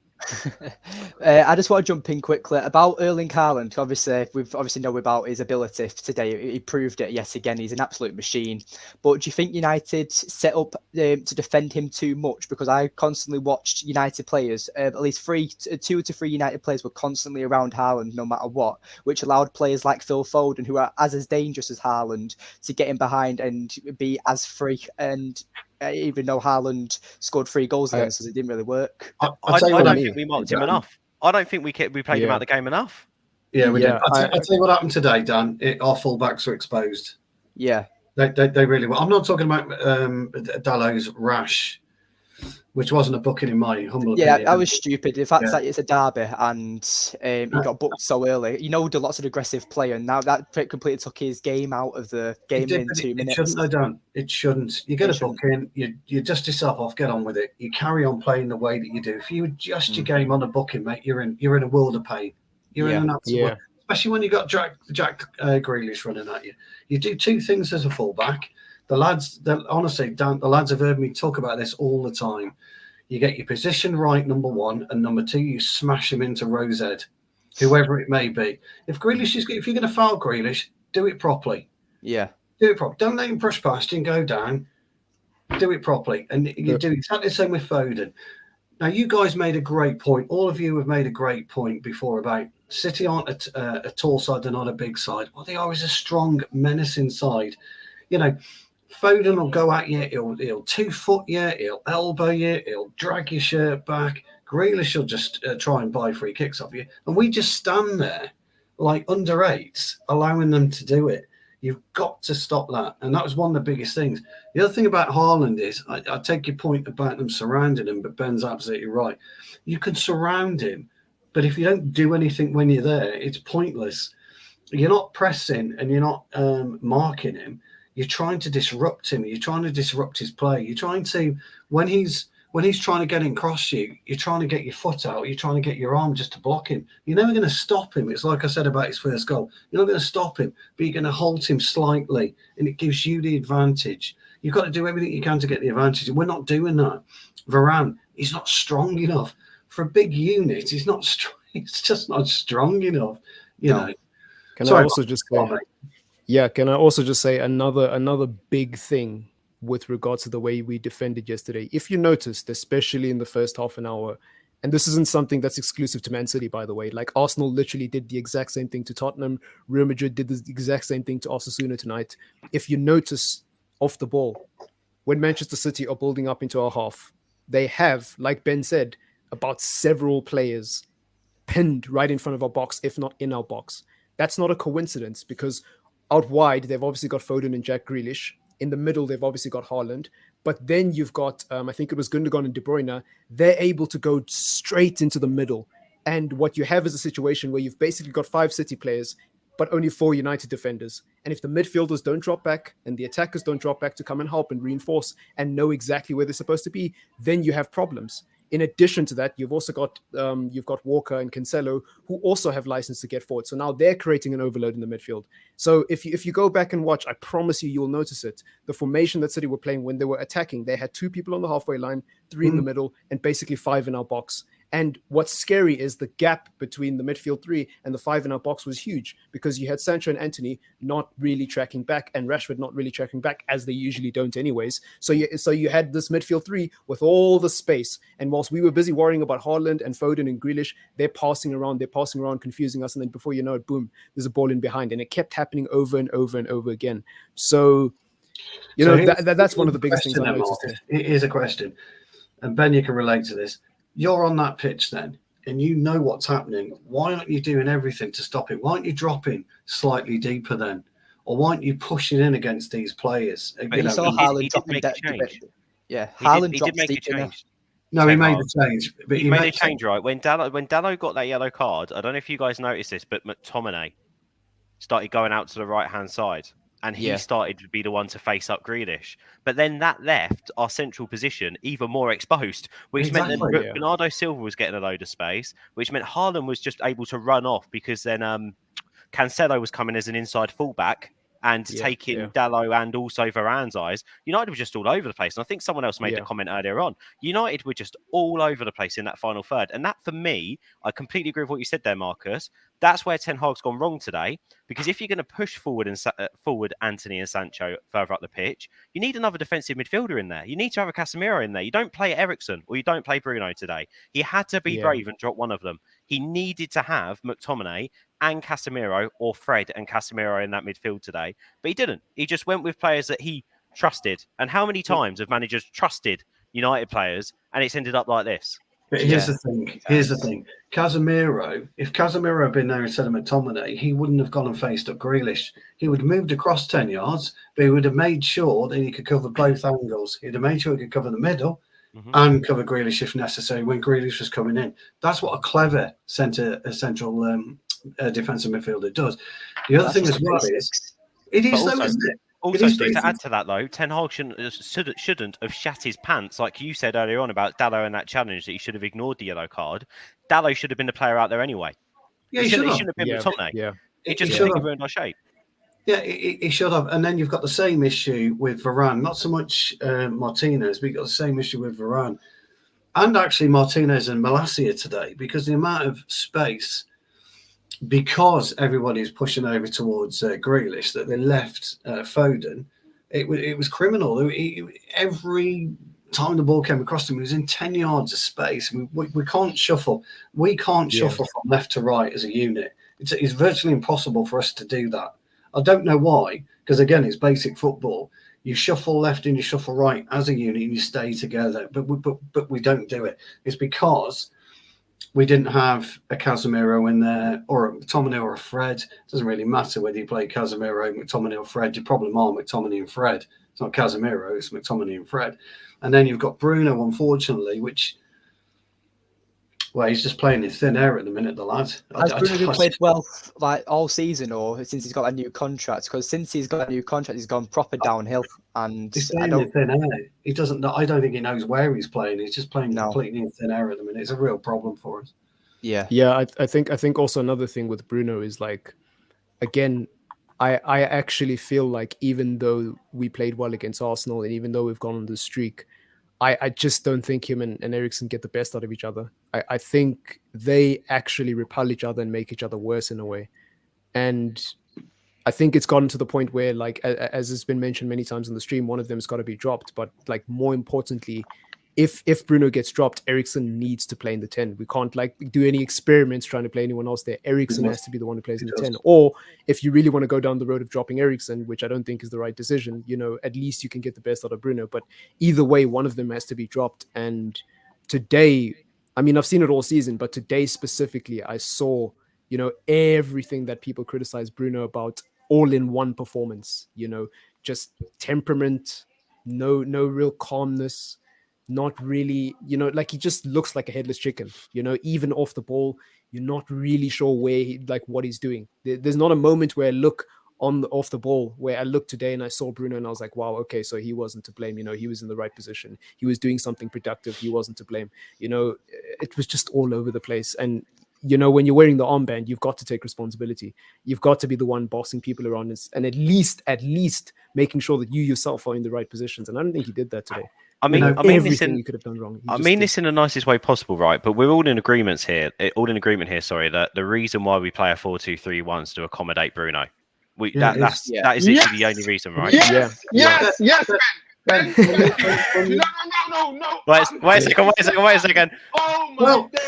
I just want to jump in quickly about Erling Haaland. Obviously, we've know about his ability today. He proved it yet again. He's an absolute machine. But do you think United set up to defend him too much? Because I constantly watched United players, at least 2 to 3 United players were constantly around Haaland no matter what, which allowed players like Phil Foden, who are as dangerous as Haaland, to get in behind and be as free. And even though Haaland scored 3 goals against us, it didn't really work. I don't think we marked him enough. I don't think we played him out of the game enough. Yeah, we did. I'll tell you what happened today, Dan. Our fullbacks were exposed. Yeah. They really were. I'm not talking about Dallow's rash, which wasn't a booking in my humble opinion. Yeah, that was stupid. The fact that it's a derby and he got booked so early. You know, lots of aggressive play, and now that completely took his game out of the game in 2 minutes. It shouldn't, Dan. It shouldn't. You get a booking, you dust yourself off, get on with it. You carry on playing the way that you do. If you adjust your game on a booking, mate, you're in a world of pain. You're in an absolute world. Especially when you got Jack Grealish running at you. You do 2 things as a fullback. The lads, honestly, Dan, the lads have heard me talk about this all the time. You get your position right, number 1, and number 2, you smash him into Rosette, whoever it may be. If you're going to foul Grealish, do it properly. Yeah, do it properly. Don't let him brush past you and go down. Do it properly, and you do exactly the same with Foden. Now, you guys made a great point. All of you have made a great point before about City aren't a tall side; they're not a big side. What they are is a strong, menacing side. You know. Foden will go at you, he'll 2-foot you, he'll elbow you, he'll drag your shirt back. Grealish will just try and buy free kicks off you. And we just stand there like under 8s, allowing them to do it. You've got to stop that. And that was one of the biggest things. The other thing about Haaland is, I take your point about them surrounding him, but Ben's absolutely right. You can surround him, but if you don't do anything when you're there, it's pointless. You're not pressing and you're not marking him. You're trying to disrupt him. You're trying to disrupt his play. You're trying to, when he's trying to get in across you, you're trying to get your foot out. You're trying to get your arm just to block him. You're never going to stop him. It's like I said about his first goal. You're not going to stop him, but you're going to halt him slightly, and it gives you the advantage. You've got to do everything you can to get the advantage, and we're not doing that. Varane, he's not strong enough for a big unit. He's not strong. He's just not strong enough. You know. Can I also just say another big thing with regards to the way we defended yesterday? If you noticed, especially in the first half an hour, and this isn't something that's exclusive to Man City, by the way, like Arsenal literally did the exact same thing to Tottenham. Real Madrid did the exact same thing to Osasuna tonight. If you notice off the ball, when Manchester City are building up into our half, they have, like Ben said, about several players pinned right in front of our box, if not in our box. That's not a coincidence, because out wide, they've obviously got Foden and Jack Grealish. In the middle, they've obviously got Haaland. But then you've got, I think it was Gundogan and De Bruyne. They're able to go straight into the middle. And what you have is a situation where you've basically got 5 City players, but only 4 United defenders. And if the midfielders don't drop back and the attackers don't drop back to come and help and reinforce and know exactly where they're supposed to be, then you have problems. In addition to that, you've also got Walker and Cancelo, who also have license to get forward. So now they're creating an overload in the midfield. So if you go back and watch, I promise you'll notice it. The formation that City were playing when they were attacking, they had 2 people on the halfway line, 3 in the middle, and basically 5 in our box. And what's scary is the gap between the midfield 3 and the 5 in our box was huge, because you had Sancho and Antony not really tracking back and Rashford not really tracking back, as they usually don't anyways. So you had this midfield 3 with all the space. And whilst we were busy worrying about Haaland and Foden and Grealish, they're passing around, confusing us. And then before you know it, boom, there's a ball in behind. And it kept happening over and over and over again. So, that's one of the biggest things I noticed. Here's a question. And Ben, you can relate to this. You're on that pitch then, and you know what's happening. Why aren't you doing everything to stop it? Why aren't you dropping slightly deeper then? Or why aren't you pushing in against these players? But you saw Haaland dropping that. Yeah, Haaland did make a change. No, he made the change. But he made a change, right? When Dalot got that yellow card, I don't know if you guys noticed this, but McTominay started going out to the right-hand side. And he started to be the one to face up Grealish. But then that left our central position even more exposed, which meant that Bernardo Silva was getting a load of space, which meant Haaland was just able to run off, because then Cancelo was coming as an inside fullback and taking Dalot and also Varane's eyes. United were just all over the place. And I think someone else made the comment earlier on. United were just all over the place in that final third. And that, for me, I completely agree with what you said there, Marcus. That's where Ten Hag's gone wrong today, because if you're going to push forward Antony and Sancho further up the pitch, you need another defensive midfielder in there. You need to have a Casemiro in there. You don't play Eriksen or you don't play Bruno today. He had to be brave and drop one of them. He needed to have McTominay and Casemiro, or Fred and Casemiro, in that midfield today, but he didn't. He just went with players that he trusted. And how many times have managers trusted United players and it's ended up like this? But here's the thing. Casemiro, if Casemiro had been there instead of McTominay, he wouldn't have gone and faced up Grealish. He would have moved across 10 yards, but he would have made sure that he could cover both angles. He'd have made sure he could cover the middle and cover Grealish if necessary when Grealish was coming in. That's what a clever central defensive midfielder does. The other thing as well is, it is though, isn't it? Also, to add to that, though, Ten Hag shouldn't have shat his pants, like you said earlier on about Dalot and that challenge, that he should have ignored the yellow card. Dalot should have been the player out there anyway. Yeah, he shouldn't have been McTominay. Yeah. It just should have ruined our shape. Yeah, he should have. And then you've got the same issue with Varane. Not so much Martinez, but you've got the same issue with Varane. And actually Martinez and Malacia today, because the amount of space, because everybody's pushing over towards Grealish, that they left Foden, it was criminal. Every time the ball came across him, he was in 10 yards of space. We can't shuffle. We can't shuffle from left to right as a unit. It's virtually impossible for us to do that. I don't know why, because again, it's basic football. You shuffle left and you shuffle right as a unit and you stay together, but we don't do it. It's because we didn't have a Casemiro in there, or a McTominay or a Fred. It doesn't really matter whether you play Casemiro, McTominay or Fred. Your problem are McTominay and Fred. It's not Casemiro, it's McTominay and Fred. And then you've got Bruno, unfortunately, which, well, he's just playing in thin air at the minute, the lad. Has Bruno played well like all season, or since he's got a new contract? Because since he's got a new contract, he's gone proper downhill. And he's playing in thin air. He doesn't. I don't think he knows where he's playing. He's just playing completely in thin air at the minute. It's a real problem for us. Yeah. I think also another thing with Bruno is, like, again, I actually feel like even though we played well against Arsenal and even though we've gone on the streak, I just don't think him and Eriksen get the best out of each other. I think they actually repel each other and make each other worse in a way. And I think it's gotten to the point where, like, as has been mentioned many times in the stream, one of them has got to be dropped. But, like, more importantly, if Bruno gets dropped, Eriksen needs to play in the 10. We can't, like, do any experiments trying to play anyone else there. Eriksen has to be the one who plays in the 10. Or if you really want to go down the road of dropping Eriksen, which I don't think is the right decision, at least you can get the best out of Bruno. But either way, one of them has to be dropped. And today, I mean, I've seen it all season, but today specifically, I saw You know, everything that people criticize Bruno about, all in one performance. You know, just temperament, no real calmness, not really, you know, like he just looks like a headless chicken. You know, even off the ball, you're not really sure what he's doing. There's not a moment where I look off the ball where I looked today and I saw Bruno and I was like, wow, okay, so he wasn't to blame. You know, he was in the right position. He was doing something productive. He wasn't to blame. You know, it was just all over the place. And you know, when you're wearing the armband, you've got to take responsibility. You've got to be the one bossing people around and at least making sure that you yourself are in the right positions. And I don't think he did that today. I mean, everything you could have done wrong. I mean this in the nicest way possible, right? But we're all in agreement here. Sorry, that the reason why we play a 4-2-3-1 is to accommodate Bruno. That is literally the only reason, right? Yes. Ben. No. Wait a second. Oh my days!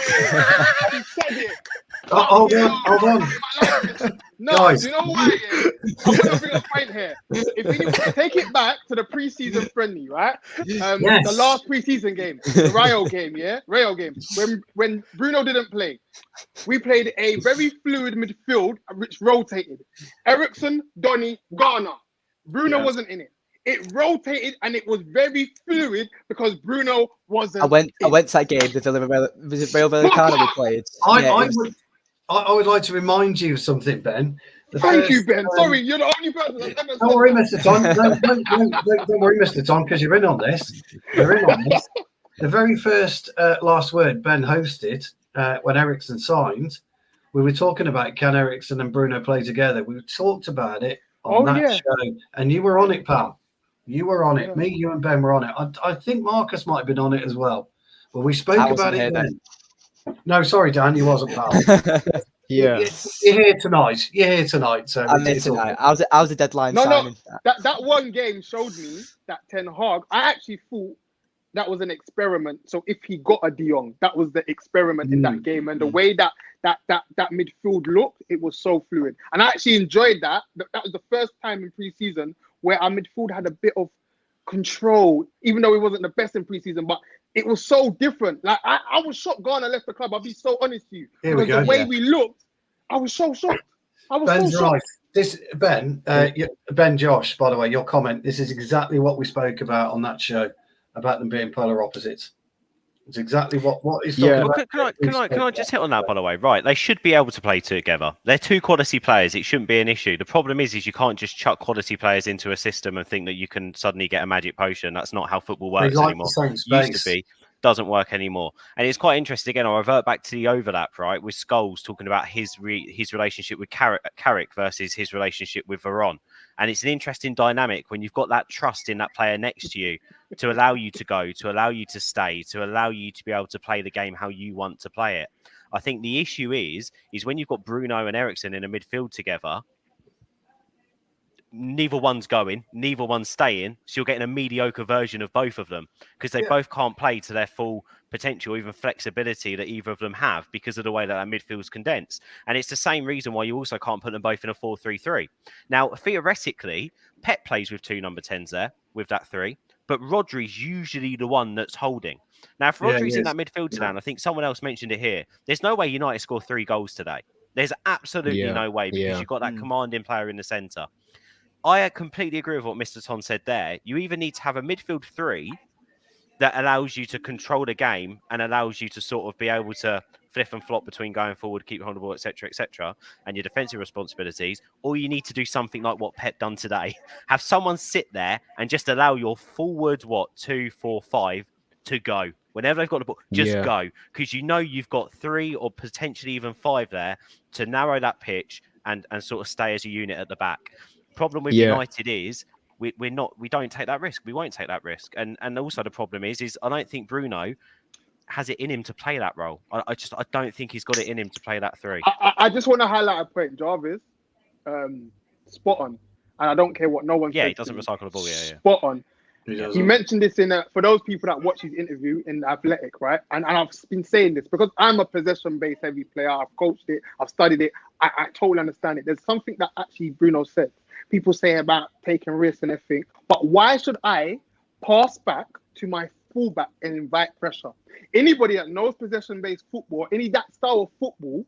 He said it. Hold on. No, Guys. you know why? I'm gonna bring a point here. If you take it back to the preseason friendly, right? The last preseason game, the Rayo game, when Bruno didn't play, we played a very fluid midfield which rotated. Eriksen, Donny, Garner. Bruno wasn't in it. It rotated and it was very fluid because Bruno wasn't. I went to that game. Was it Rayo Vallecano we played? I would like to remind you of something, Ben. Thank you, Ben. Sorry, you're the only person that's ever. Don't worry, Mr. Tom. Don't worry, Mr. Tom, because you're in on this. You're in on this. The very first last word Ben hosted when Eriksen signed, we were talking about can Eriksen and Bruno play together. We talked about it on that show, and you were on it, pal. You were on it. Me, you, and Ben were on it. I think Marcus might have been on it as well. But we spoke about it then. No, sorry, Dan, you wasn't, pal. Yeah. You're here tonight. So I'm here tonight. How's the deadline signing? That one game showed me that Ten Hag, I actually thought that was an experiment. So if he got a De Jong, that was the experiment in that game. And the way that midfield looked, it was so fluid. And I actually enjoyed that. That was the first time in preseason where our midfield had a bit of control, even though it wasn't the best in preseason, but it was so different. Like I was shocked Garner left the club. I'll be so honest to you. Because the way we looked, I was so shocked. Ben's right. This Ben Josh, by the way, your comment, this is exactly what we spoke about on that show about them being polar opposites. It's exactly what he's talking about. Can I just hit on that, by the way? Right, they should be able to play together. They're two quality players. It shouldn't be an issue. The problem is you can't just chuck quality players into a system and think that you can suddenly get a magic potion. That's not how football works anymore. Used to be. Doesn't work anymore. And it's quite interesting. Again, I'll revert back to the overlap, right, with Scholes talking about his relationship with Carrick versus his relationship with Varane. And it's an interesting dynamic when you've got that trust in that player next to you to allow you to go, to allow you to stay, to allow you to be able to play the game how you want to play it. I think the issue is when you've got Bruno and Eriksen in a midfield together, neither one's going, neither one's staying. So you're getting a mediocre version of both of them because they both can't play to their full potential, even flexibility that either of them have because of the way that our midfield's condensed. And it's the same reason why you also can't put them both in a 4-3-3. Now, theoretically, Pep plays with two number 10s there with that 3, but Rodri's usually the one that's holding. Now, if Rodri's in that midfield today, and I think someone else mentioned it here, there's no way United score 3 goals today. There's absolutely no way because you've got that commanding player in the centre. I completely agree with what Mr. Ton said there. You either need to have a midfield 3 that allows you to control the game and allows you to sort of be able to flip and flop between going forward, keep hold of the ball, etc., and your defensive responsibilities, or you need to do something like what Pep done today. Have someone sit there and just allow your forward, 2, 4, 5 to go. Whenever they've got the ball, just go. Because you know you've got 3 or potentially even 5 there to narrow that pitch and sort of stay as a unit at the back. Problem with United is we don't take that risk. We won't take that risk. And also the problem is I don't think Bruno has it in him to play that role. I don't think he's got it in him to play that 3. I just want to highlight a point. Jarvis, spot on. And I don't care what no one says. Yeah, he doesn't recycle the ball. Spot on. He mentioned this for those people that watch his interview in Athletic, right? And I've been saying this because I'm a possession-based heavy player. I've coached it. I've studied it. I totally understand it. There's something that actually Bruno said. People say about taking risks and everything. But why should I pass back to my fullback and invite pressure? Anybody that knows possession-based football, that style of football,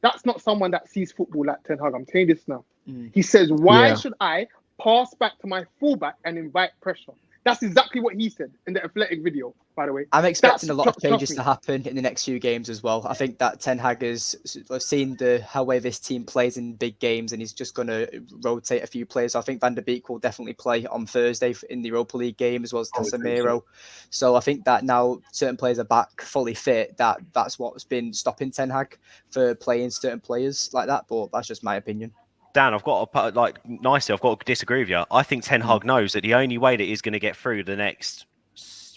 That's not someone that sees football like Ten Hag. I'm telling you this now. Mm. He says, why Yeah. should I pass back to my fullback and invite pressure? That's exactly what he said in the Athletic video, by the way. I'm expecting a lot of Trust changes me. to happen in the next few games as well. I think that Ten Hag has seen how way this team plays in big games, and he's just going to rotate a few players. I think Van der Beek will definitely play on Thursday in the Europa League game, as well as I would think Casemiro. So I think that now certain players are back fully fit. That's what's been stopping Ten Hag for playing certain players like that. But that's just my opinion. Dan, I've got to nicely. I've got to disagree with you. I think Ten Hag knows that the only way that he's going to get through the next,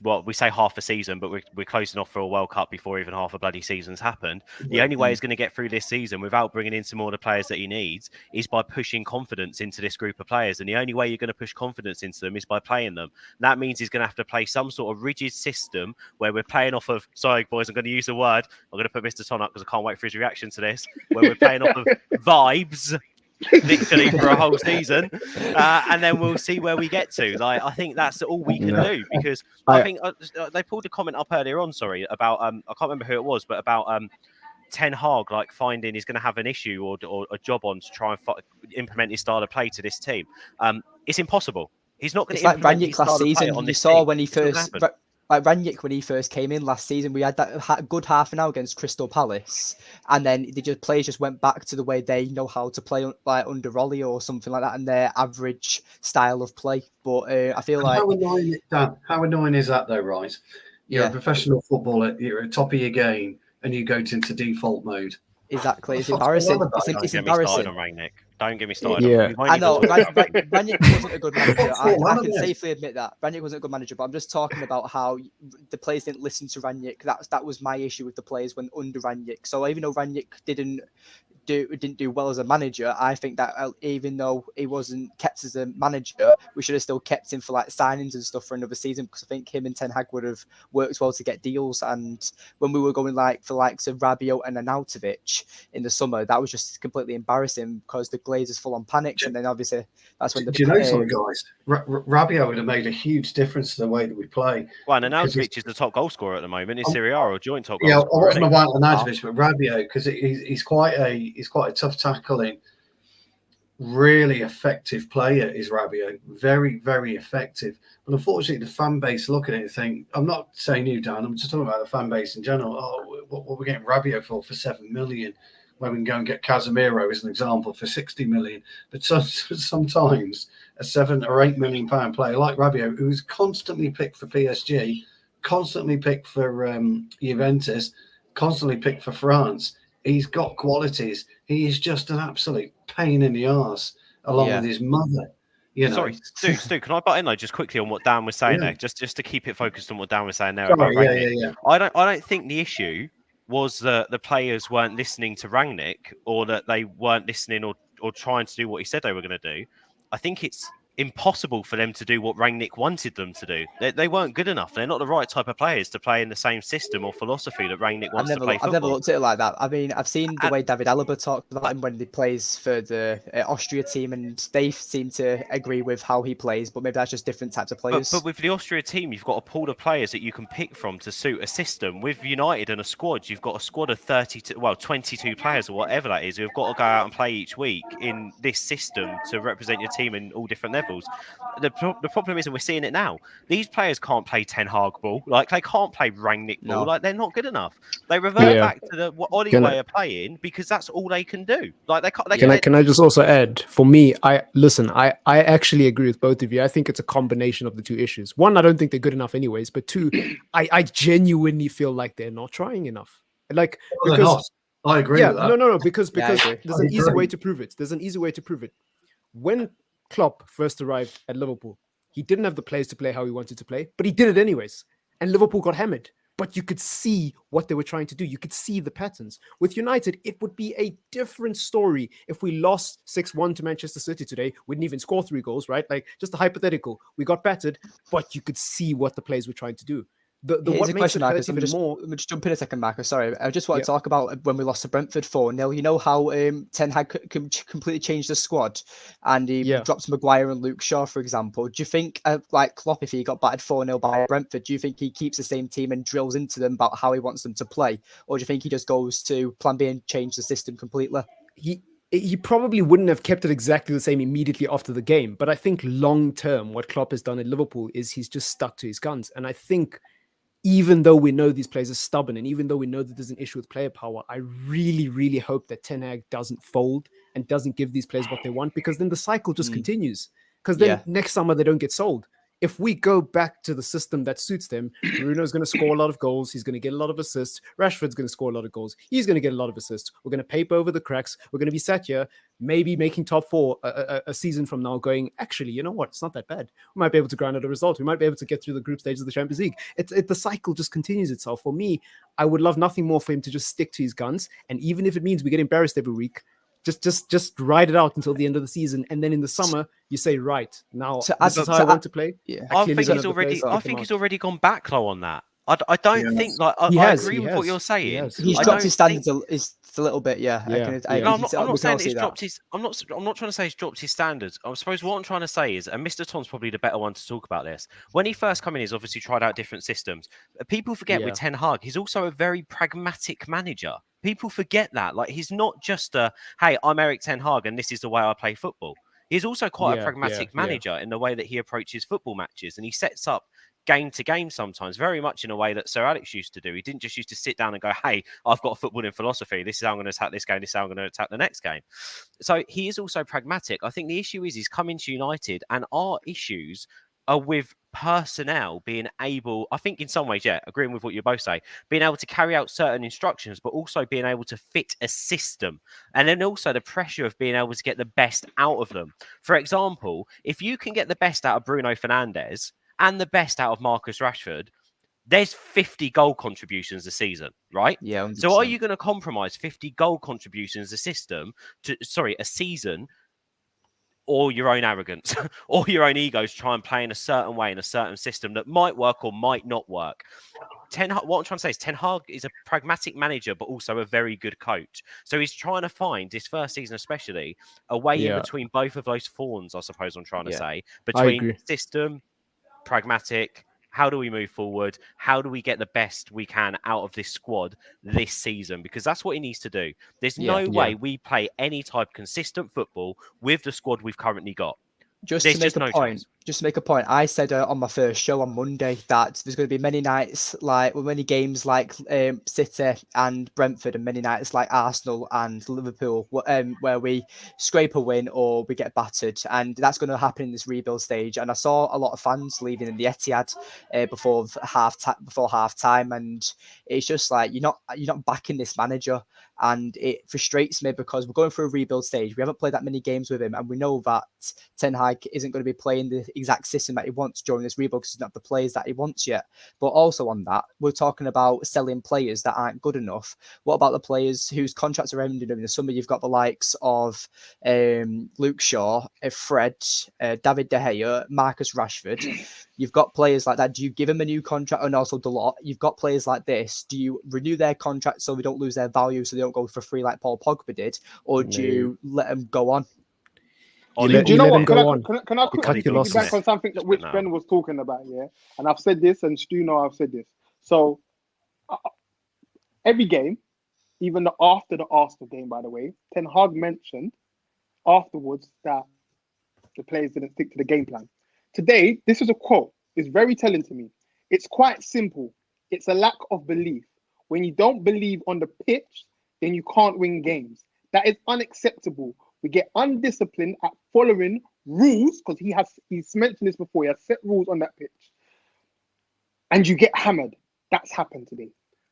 well, we say half a season, but we're closing off for a World Cup before even half a bloody season's happened. The only way he's going to get through this season without bringing in some more of the players that he needs is by pushing confidence into this group of players. And the only way you're going to push confidence into them is by playing them. And that means he's going to have to play some sort of rigid system where we're playing off of, sorry, boys, I'm going to use the word. I'm going to put Mr. Ton up because I can't wait for his reaction to this, where we're playing off of vibes. Literally for a whole season, and then we'll see where we get to. Like, I think that's all we can do, because I think they pulled a comment up earlier on. Sorry, about I can't remember who it was, but about Ten Hag like finding he's going to have an issue or a job on to try and implement his style of play to this team. It's impossible. He's not going to. It's like Rangnick last season. You saw when he first. Like Rangnick, when he first came in last season, we had that good half an hour against Crystal Palace, and then players just went back to the way they know how to play, like under Rolly or something like that, and their average style of play. But I feel like how annoying is that though, right? You're a professional footballer, you're at the top of your game, and you go into default mode. Exactly, it's embarrassing. It's embarrassing. Don't get me started. Yeah, I know. Rangnick wasn't a good manager. I can safely admit that Rangnick wasn't a good manager. But I'm just talking about how the players didn't listen to Rangnick. That was my issue with the players when under Rangnick. So even though Rangnick didn't do well as a manager, I think that even though he wasn't kept as a manager, we should have still kept him for like signings and stuff for another season, because I think him and Ten Hag would have worked well to get deals. And when we were going for likes of Rabiot and Arnautovic in the summer, that was just completely embarrassing because the Glazers full on panics, and then obviously that's when do you know something, guys? Rabiot would have made a huge difference to the way that we play. Well, and Arnautovic is the top goal scorer at the moment in Serie A, or joint top goal scorer. Yeah, I wasn't about Arnautovic, but Rabiot, because he's quite a tough tackling, really effective player is Rabiot. Very, very effective. But unfortunately, the fan base look at it and think, I'm not saying you, Dan, I'm just talking about the fan base in general. Oh, what we're getting Rabiot for 7 million, when we can go and get Casemiro as an example for 60 million. But sometimes a 7 or 8 million pound player like Rabiot, who's constantly picked for PSG, constantly picked for Juventus, constantly picked for France, he's got qualities. He is just an absolute pain in the arse, along with his mother. You know. Sorry, Stu, can I butt in though, just quickly on what Dan was saying there, just to keep it focused on what Dan was saying there about Rangnick. I don't think the issue was that the players weren't listening to Rangnick, or that they weren't listening or trying to do what he said they were going to do. I think it's impossible for them to do what Rangnick wanted them to do. They weren't good enough. They're not the right type of players to play in the same system or philosophy that Rangnick wants to play football. I've never looked at it like that. I mean, I've seen the way David Alaba talked about him when he plays for the Austria team, and they seem to agree with how he plays, but maybe that's just different types of players. But with the Austria team, you've got a pool of players that you can pick from to suit a system. With United and a squad, you've got a squad of 22 players or whatever that is, who've got to go out and play each week in this system to represent your team in all different levels. The problem is, and we're seeing it now, these players can't play Ten Hag ball. Like, they can't play Rangnick ball. Like, they're not good enough. They revert back to the Ollie way of playing because that's all they can do. Like, they can't. Can I just also add? For me, I actually agree with both of you. I think it's a combination of the two issues. One, I don't think they're good enough, anyways. But two, I genuinely feel like they're not trying enough. Like, because I agree with that. No, because there's an easy way to prove it. There's an easy way to prove it. When Klopp first arrived at Liverpool, he didn't have the players to play how he wanted to play, but he did it anyways. And Liverpool got hammered. But you could see what they were trying to do. You could see the patterns. With United, it would be a different story if we lost 6-1 to Manchester City today. We didn't even score 3 goals, right? Like, just a hypothetical. We got battered, but you could see what the players were trying to do. What Here's a makes question, it hurt Marcus. even more. Let me just jump in a second, Marcus. Sorry, I just want Yeah. to talk about when we lost to Brentford 4-0. You know how Ten Hag completely changed the squad, and he dropped Maguire and Luke Shaw, for example. Do you think, like Klopp, if he got battered 4-0 by Brentford, do you think he keeps the same team and drills into them about how he wants them to play, or do you think he just goes to Plan B and change the system completely? He probably wouldn't have kept it exactly the same immediately after the game, but I think long term, what Klopp has done at Liverpool is he's just stuck to his guns, and I think, even though we know these players are stubborn and even though we know that there's an issue with player power, I really, really hope that Ten Hag doesn't fold and doesn't give these players what they want, because then the cycle just continues. Because then next summer they don't get sold. If we go back to the system that suits them, Bruno's going to score a lot of goals. He's going to get a lot of assists. Rashford's going to score a lot of goals. He's going to get a lot of assists. We're going to paper over the cracks. We're going to be sat here, maybe making top 4 a season from now, going, actually, you know what? It's not that bad. We might be able to grind out a result. We might be able to get through the group stages of the Champions League. The cycle just continues itself. For me, I would love nothing more for him to just stick to his guns. And even if it means we get embarrassed every week, just ride it out until the end of the season, and then in the summer you say, right, now this is how I want to play. I think he's already gone back low on that. I don't think, like, I agree with what you're saying. He's dropped his standards a little bit. I'm not saying he's dropped his. I'm not trying to say he's dropped his standards. I suppose what I'm trying to say is, and Mr. Tom's probably the better one to talk about this. When he first came in, he's obviously tried out different systems. People forget with Ten Hag, he's also a very pragmatic manager. People forget that. Like, he's not just hey, I'm Eric Ten Hag and this is the way I play football. He's also quite a pragmatic manager in the way that he approaches football matches, and he sets up game to game sometimes, very much in a way that Sir Alex used to do. He didn't just used to sit down and go, hey, I've got a footballing philosophy. This is how I'm going to attack this game. This is how I'm going to attack the next game. So he is also pragmatic. I think the issue is he's come into United, and our issues are with personnel being able, I think in some ways, agreeing with what you both say, being able to carry out certain instructions, but also being able to fit a system. And then also the pressure of being able to get the best out of them. For example, if you can get the best out of Bruno Fernandes and the best out of Marcus Rashford, there's 50 goal contributions a season, right? Yeah. 100%. So are you going to compromise 50 goal contributions a season, or your own arrogance or your own egos try and play in a certain way in a certain system that might work or might not work? What I'm trying to say is Ten Hag is a pragmatic manager, but also a very good coach. So he's trying to find, this first season especially, a way in between both of those thorns, I suppose I'm trying to say, between system, pragmatic. How do we move forward? How do we get the best we can out of this squad this season? Because that's what he needs to do. There's no way we play any type of consistent football with the squad we've currently got. Just to make a point, I said on my first show on Monday that there's going to be many nights, many games like City and Brentford, and many nights like Arsenal and Liverpool, where we scrape a win or we get battered, and that's going to happen in this rebuild stage. And I saw a lot of fans leaving in the Etihad before half time, and it's just like you're not backing this manager. And it frustrates me because we're going through a rebuild stage. We haven't played that many games with him, and we know that Ten Hag isn't going to be playing the exact system that he wants during this rebuild because he's not the players that he wants yet. But also on that, we're talking about selling players that aren't good enough. What about the players whose contracts are ending in the summer? You've got the likes of Luke Shaw, Fred, David De Gea, Marcus Rashford. You've got players like that. Do you give them a new contract? And also Dalot. You've got players like this. Do you renew their contract so they don't lose their value, so they don't go for free like Paul Pogba did? Or do you let them go on? Do you know what? Can I quickly back on something that which Ben was talking about? Yeah, and I've said this, and Stu know I've said this. So every game, even after the Arsenal game, by the way, Ten Hag mentioned afterwards that the players didn't stick to the game plan. Today, this is a quote. It's very telling to me. It's quite simple. It's a lack of belief. When you don't believe on the pitch, then you can't win games. That is unacceptable. We get undisciplined at following rules, because he's mentioned this before. He has set rules on that pitch. And you get hammered. That's happened today,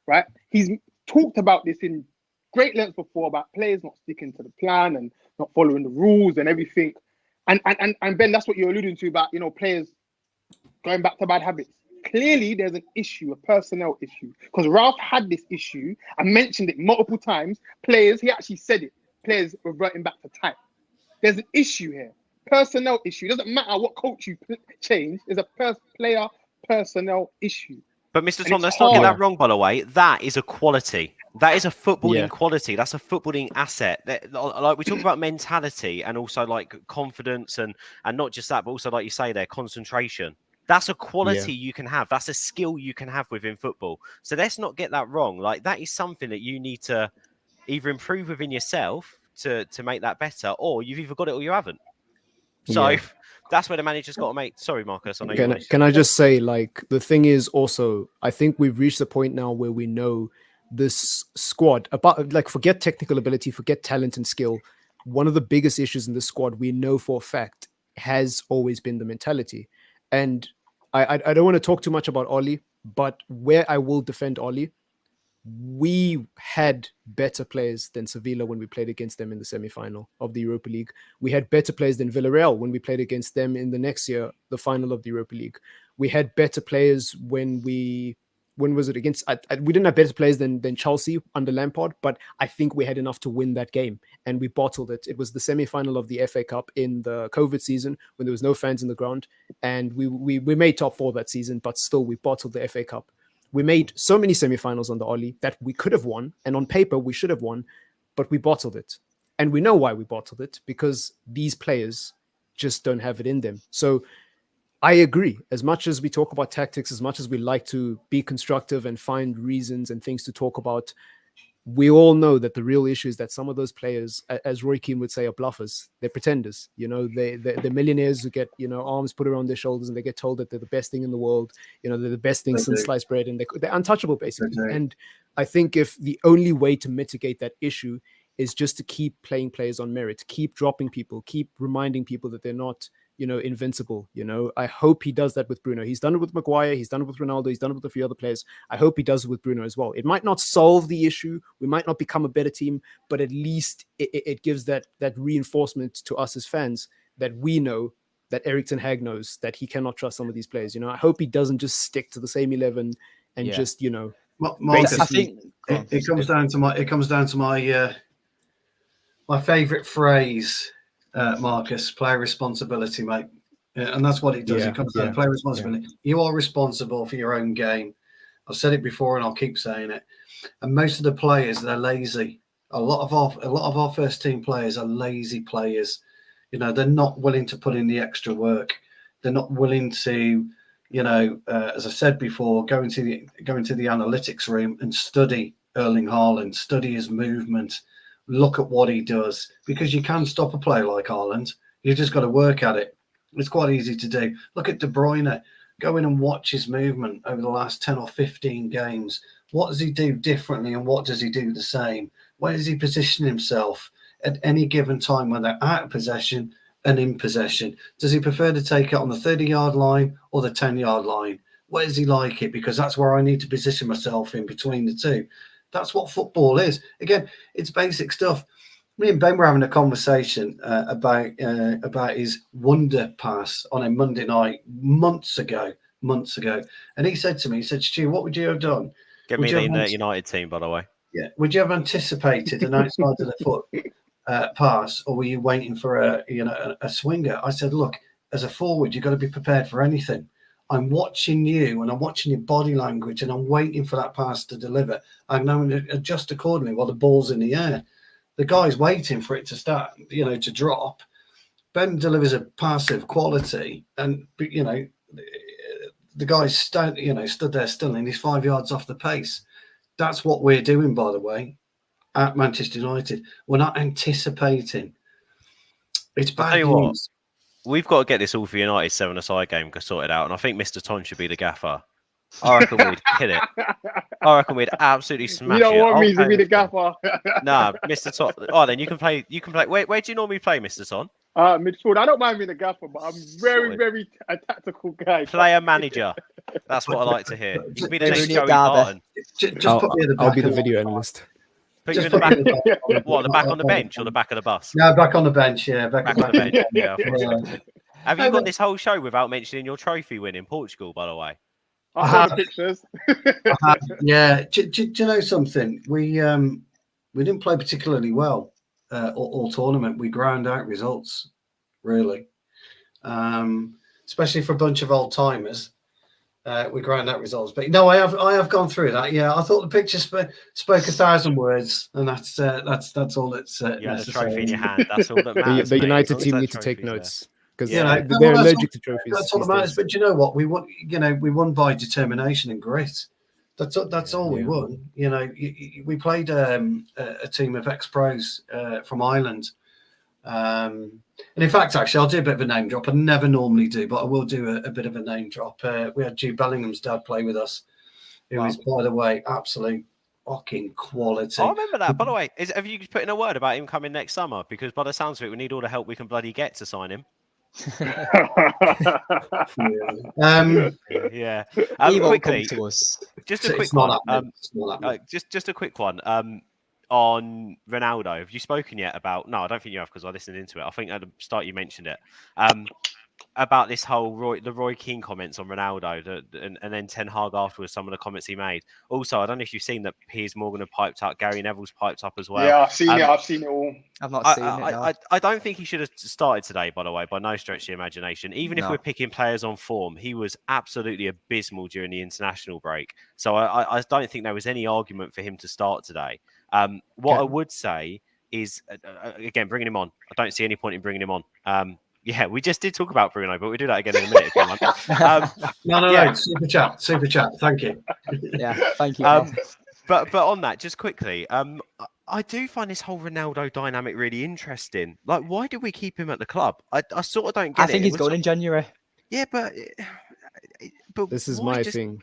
right? He's talked about this in great lengths before, about players not sticking to the plan and not following the rules and everything. And Ben, that's what you're alluding to about, players going back to bad habits. Clearly, there's an issue, a personnel issue, because Ralph had this issue and mentioned it multiple times. Players, he actually said it. Players reverting back to type. There's an issue here, personnel issue. It doesn't matter what coach you change. There's a player personnel issue. But Mr. And Tom, it's let's not get that hard. wrong, by the way. That is a quality. That is a footballing Yeah. quality. That's a footballing asset. Like we talk about mentality and also like confidence and not just that, but also like you say there, concentration. That's a quality you can have. That's a skill you can have within football. So let's not get that wrong. Like that is something that you need to either improve within yourself to make that better, or you've either got it or you haven't. So Yeah. that's where the manager's got to make. Sorry, Marcus. I know Can, you. can I just say, like, the thing is also, I think we've reached the point now where we know this squad, about like, forget technical ability, forget talent and skill. One of the biggest issues in this squad, we know for a fact, has always been the mentality. And I don't want to talk too much about Oli, but where I will defend Oli, we had better players than Sevilla when we played against them in the semi-final of the Europa League. We had better players than Villarreal when we played against them in the next year, the final of the Europa League. We had better players when was it against? We didn't have better players than Chelsea under Lampard, but I think we had enough to win that game, and we bottled it. It was the semi-final of the FA Cup in the COVID season when there was no fans in the ground, and we made top 4 that season, but still we bottled the FA Cup. We made so many semi-finals on the Oli that we could have won, and on paper we should have won, but we bottled it. And we know why we bottled it, because these players just don't have it in them. So I agree. As much as we talk about tactics, as much as we like to be constructive and find reasons and things to talk about, we all know that the real issue is that some of those players, as Roy Keane would say, are bluffers. They're pretenders. You know, they're millionaires who get, you know, arms put around their shoulders and they get told that they're the best thing in the world. You know, they're the best thing since sliced bread, and they're untouchable, basically. And I think if the only way to mitigate that issue is just to keep playing players on merit, keep dropping people, keep reminding people that they're not, you know, invincible. You know, I hope he does that with Bruno. He's done it with Maguire. He's done it with Ronaldo. He's done it with a few other players. I hope he does it with Bruno as well. It might not solve the issue. We might not become a better team, but at least it gives that reinforcement to us as fans that we know, that Erik ten Hag knows, that he cannot trust some of these players. You know, I hope he doesn't just stick to the same 11 and just, you know, Marcus, I think it comes down to my favourite phrase, Marcus: player responsibility, mate. And that's what it does. It comes down to player responsibility. You are responsible for your own game. I've said it before, and I'll keep saying it. And most of the players, they're lazy. A lot of our first team players are lazy players. You know, they're not willing to put in the extra work. They're not willing to, you know, as I said before, go into the analytics room and study Erling Haaland, study his movement, look at what he does, because you can stop a player like Haaland. You just got to work at it. It's quite easy to do. Look at De Bruyne. Go in and watch his movement over the last 10 or 15 games. What does he do differently, and what does he do the same? Where does he position himself at any given time when they're out of possession and in possession? Does he prefer to take it on the 30-yard line or the 10-yard line? Where does he like it? Because that's where I need to position myself in between the two. That's what football is. Again, it's basic stuff. Me and Ben were having a conversation about his wonder pass on a Monday night months ago. And he said to me, he said, Stu, what would you have done? Get me the United team, by the way. Yeah. Would you have anticipated an outside of the foot pass, or were you waiting for a swinger? I said, look, as a forward, you've got to be prepared for anything. I'm watching you, and I'm watching your body language, and I'm waiting for that pass to deliver. I'm going to adjust accordingly while the ball's in the air. The guy's waiting for it to start, you know, to drop. Ben delivers a pass of quality, and, you know, the guy's stood there still, and he's 5 yards off the pace. That's what we're doing, by the way, at Manchester United. We're not anticipating. It's bad news. We've got to get this all for United 7-a-side game sorted out, and I think Mr. Ton should be the gaffer. I reckon we'd hit it. I reckon we'd absolutely smash it. You don't want me to be the gaffer. Nah, Mr. Ton. Oh, then you can play. Where do you normally play, Mr. Ton? Midfield. I don't mind being the gaffer, but I'm very a tactical guy. Player manager. That's what I like to hear. You can be the next Joey Garber. Barton. Just put me at the back. I'll be the video analyst. Put you in the back. What, the back on the bench or the back of the bus? No, back on the bench. Yeah, back on the bench. Yeah. Yeah. Have you got this whole show without mentioning your trophy win in Portugal, by the way? I have the pictures. Yeah. Do you know something? We didn't play particularly well all tournament. We ground out results, really, especially for a bunch of old timers. with ground out results. But no, I have gone through that. Yeah, I thought the picture spoke 1,000 words, and that's all that's You had a necessary. trophy in your hand. That's all that matters. The mate, as United long as team that need to take trophy's there. notes because Yeah. they're allergic to trophies. That's all these that matters. days. But you know what? We won by determination and grit. That's all we Yeah. won. You know, we played a team of ex-pros from Ireland. And in fact, actually, I'll do a bit of a name drop. I never normally do, but I will do a bit of a name drop. We had Jude Bellingham's dad play with us, who is, by the way, absolute fucking quality. I remember that. By the way, have you put in a word about him coming next summer? Because by the sounds of it, we need all the help we can bloody get to sign him. Yeah. He won't come Quickly, to us. just a quick It's not one. happening. Just a quick one. On Ronaldo, have you spoken yet about? No, I don't think you have because I listened into it. I think at the start you mentioned it. About this whole Roy Keane comments on Ronaldo, and then Ten Hag afterwards, some of the comments he made. Also, I don't know if you've seen that Piers Morgan had piped up, Gary Neville's piped up as well. Yeah, I've seen it. I've seen it all. I've not seen it. No. I don't think he should have started today, by the way, by no stretch of the imagination. Even if we're picking players on form, he was absolutely abysmal during the international break. So I don't think there was any argument for him to start today. What I would say is, again, bringing him on. I don't see any point in bringing him on. Yeah, we just did talk about Bruno, but we'll do that again in a minute if you want. No. Super chat. Thank you. Yeah, thank you. But on that, just quickly, I do find this whole Ronaldo dynamic really interesting. Like, why do we keep him at the club? I sort of don't get it. I think he's going in January. Yeah, but this is my thing.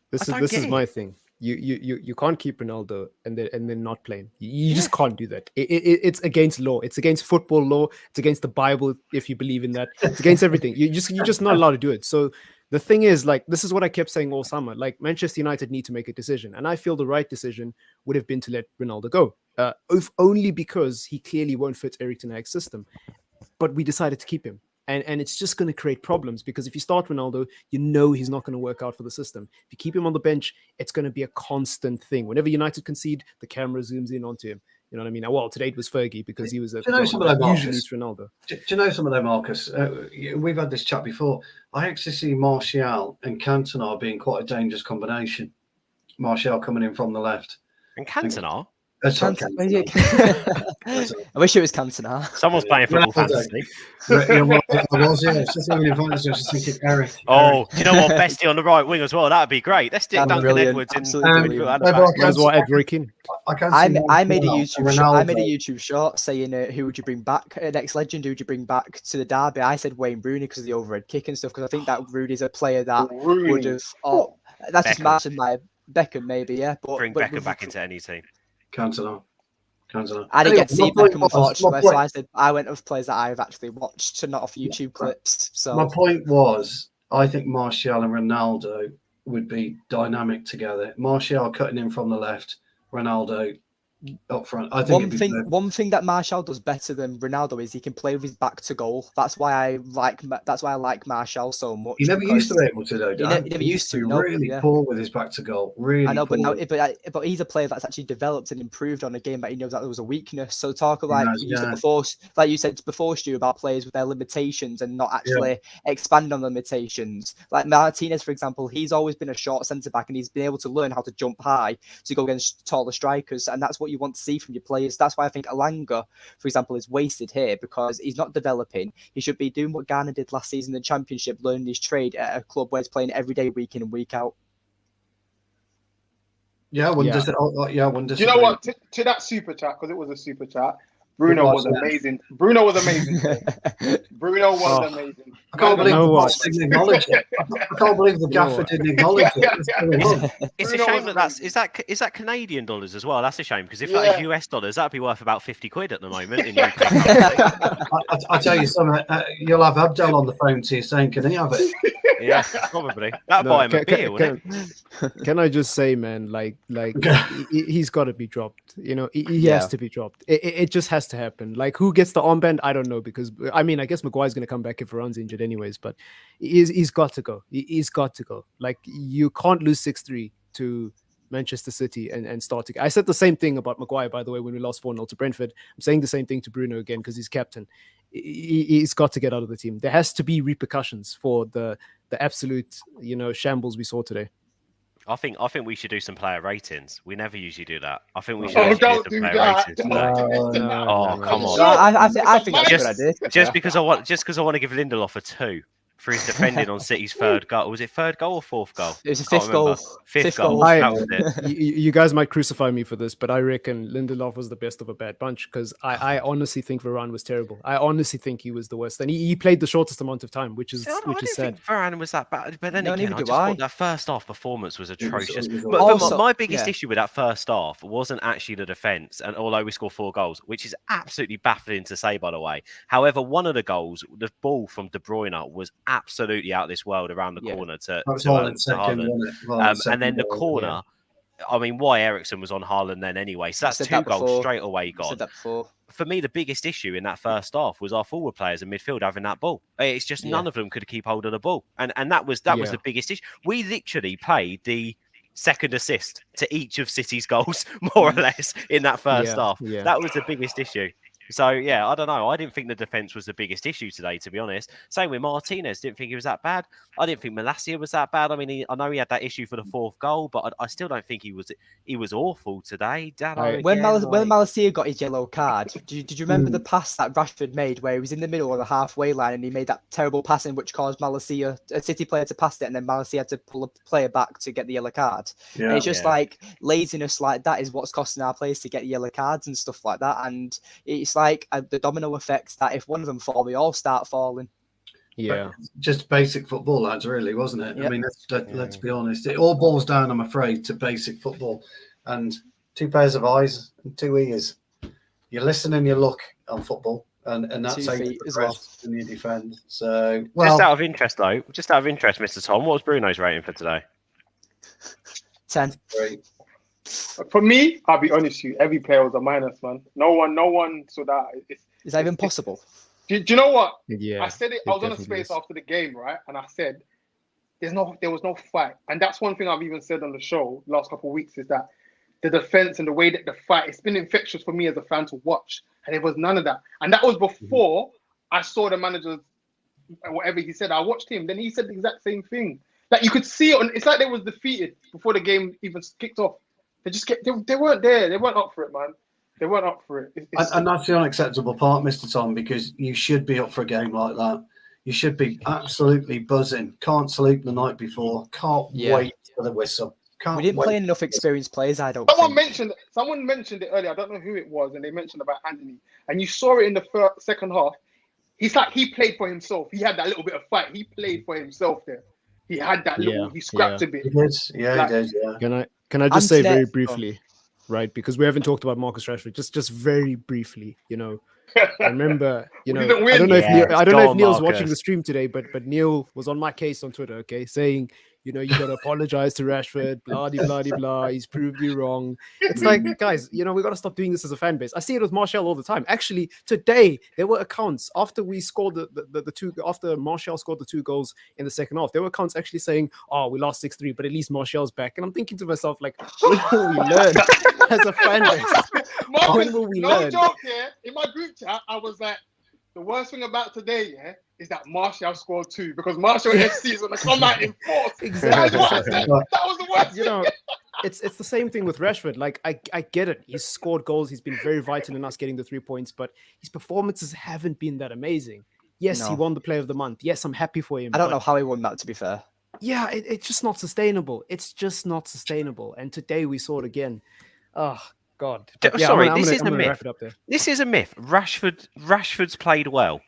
This is my thing. You can't keep Ronaldo and then not play him. You just can't do that. It's against law. It's against football law. It's against the Bible if you believe in that. It's against everything. You're just not allowed to do it. So the thing is, like, this is what I kept saying all summer. Like, Manchester United need to make a decision, and I feel the right decision would have been to let Ronaldo go, if only because he clearly won't fit Erik ten Hag's system. But we decided to keep him. And it's just going to create problems because if you start Ronaldo, you know he's not going to work out for the system. If you keep him on the bench, it's going to be a constant thing. Whenever United concede, the camera zooms in onto him. You know what I mean? Well, today it was Fergie because he was usually it's Ronaldo. Do you know some of them, Marcus? We've had this chat before. I actually see Martial and Cantona being quite a dangerous combination. Martial coming in from the left. And Cantona? I wish it was Cantona. Someone's playing football fantasy. I was just thinking in fantasy. I was just thinking Eric. Oh, do you know what? Bestie on the right wing as well. That'd be great. Let's stick Duncan Edwards in. As well, Ed Roy Keane. I made a YouTube short saying who would you bring back next legend? Who would you bring back to the derby? I said Wayne Rooney because of the overhead kick and stuff. Because I think that Rooney's a player that would have. Oh, that's just matching my Beckham maybe, yeah. But bring Beckham back into any team. Cantona. I didn't get to see Beckham, unfortunately, so I said I went with players that I've actually watched, not off YouTube clips. So my point was, I think Martial and Ronaldo would be dynamic together. Martial cutting in from the left, Ronaldo up front. I think one thing that Martial does better than Ronaldo is he can play with his back to goal. That's why I like Martial so much. He never used to be able to though. He never used to. Really poor with his back to goal. Really. I know, poor. but he's a player that's actually developed and improved on a game that he knows that there was a weakness. So talk about like you said before, Stu, about players with their limitations and not actually expand on the limitations. Like Martinez, for example, he's always been a short centre back and he's been able to learn how to jump high to go against taller strikers, and that's what you want to see from your players. That's why I think Alanga, for example, is wasted here because he's not developing. He should be doing what Garner did last season in the Championship, learning his trade at a club where he's playing every day, week in and week out. Yeah, I wouldn't You know what? To that super chat, because it was a super chat, Bruno was amazing. Bruno was amazing. I can't believe the boss didn't acknowledge it. I can't believe the gaffer didn't acknowledge it. It's a shame is that Canadian dollars as well. That's a shame because if that is US dollars, that'd be worth about 50 quid at the moment in UK. I tell you something. You'll have Abdel on the phone to you saying, "Can he have it?" Yeah, probably. That'd buy him a beer, wouldn't it? Can I just say, man, like he's got to be dropped. You know, he has to be dropped. It just has to happen. Like, who gets the armband? I don't know, because I mean, I guess Maguire's going to come back if Varane's injured anyways, but he's got to go. He's got to go. Like, you can't lose 6-3 to Manchester City and starting. I said the same thing about Maguire, by the way, when we lost 4-0 to Brentford. I'm saying the same thing to Bruno again because he's captain. He's got to get out of the team. There has to be repercussions for the absolute, shambles we saw today. I think we should do some player ratings. We never usually do that. I think we should. Oh, actually don't do do some player that. ratings Don't today. do that. Oh, come on. I think that's a good idea. Just because I want to give Lindelof a 2 for his defending on City's third goal. Was it third goal or fourth goal? It was a Can't fifth goal. remember. Fifth goal. goal. That was it. You guys might crucify me for this, but I reckon Lindelof was the best of a bad bunch because I honestly think Varane was terrible. I honestly think he was the worst, and he played the shortest amount of time, which is I didn't sad. think Varane was that bad, but then No, again, neither I do just I. thought that first half performance was atrocious. it was But Also, my biggest yeah. issue with that first half wasn't actually the defence, and although we scored 4 goals, which is absolutely baffling to say, by the way. However, one of the goals, the ball from De Bruyne, was absolutely out of this world around the corner to Haaland. And then the corner. I mean, why Ericsson was on Haaland then anyway. So that's 2 goals straight away gone. I said that before. For me, the biggest issue in that first half was our forward players and midfield having that ball. It's just none of them could keep hold of the ball. And that was the biggest issue. We literally played the second assist to each of City's goals, more or less, in that first half. Yeah. That was the biggest issue. So, yeah, I don't know. I didn't think the defence was the biggest issue today, to be honest. Same with Martinez. Didn't think he was that bad. I didn't think Malacia was that bad. I mean, I know he had that issue for the 4th goal, but I still don't think he was awful today. When Malacia got his yellow card, did you remember the pass that Rashford made where he was in the middle of the halfway line and he made that terrible pass in which caused Malacia, a City player, to pass it, and then Malacia had to pull a player back to get the yellow card? And it's just like laziness like that is what's costing our players to get yellow cards and stuff like that. And it's like the domino effect that if one of them fall, we all start falling. Yeah, just basic football, lads, really, wasn't it? Yep. I mean, let's be honest. It all boils down, I'm afraid, to basic football and 2 pairs of eyes and 2 ears. You listen and you look on football, and that's 2 how you feet as well. progress and you defend. So, just out of interest, Mr. Tom, what was Bruno's rating for today? 10. great. For me, I'll be honest with you, every player was a minus, man. No one so that Is that even possible? Do you know what? Yeah. I said it. I was on a space after the game, right? And I said, there was no fight. And that's one thing I've even said on the show the last couple of weeks is that the defense and the way that the fight, it's been infectious for me as a fan to watch. And there was none of that. And that was before I saw the manager, whatever he said. I watched him. Then he said the exact same thing. Like you could see it. It's like they was defeated before the game even kicked off. They weren't there. They weren't up for it, man. They weren't up for it. And that's the unacceptable part, Mr. Tom, because you should be up for a game like that. You should be absolutely buzzing. Can't sleep the night before. Can't wait for the whistle. We didn't play enough experienced players, I don't Someone think. mentioned it earlier. I don't know who it was, and they mentioned about Anthony. And you saw it in the second half. He's like he played for himself. He had that little bit of fight. He played for himself there. He had that little. He scrapped a bit. He did. Yeah, he did. Yeah. Can I just say very briefly, right? Because we haven't talked about Marcus Rashford. Just very briefly, I remember, I don't know if Neil's watching the stream today, but Neil was on my case on Twitter, okay, saying, you got to apologize to Rashford, blah, blah, blah, blah. He's proved you wrong. It's like, guys, we got to stop doing this as a fan base. I see it with Martial all the time. Actually, today, there were accounts after we scored the 2, after Martial scored the 2 goals in the second half, there were accounts actually saying, oh, we lost 6-3, but at least Martial's back. And I'm thinking to myself, like, when will we learn as a fan base? When will we learn? No joke, in my group chat, I was like, the worst thing about today, is that Martial scored 2 because Martial FC is going to come out in force. Exactly. That was the worst thing. It's the same thing with Rashford. Like, I get it. He's scored goals. He's been very vital in us getting the 3 points, but his performances haven't been that amazing. Yes, he won the Player of the Month. Yes, I'm happy for him. I don't know how he won that, to be fair. Yeah, it's just not sustainable. It's just not sustainable. And today we saw it again. Oh, God. Sorry, this is a myth. This is a myth. Rashford's played well.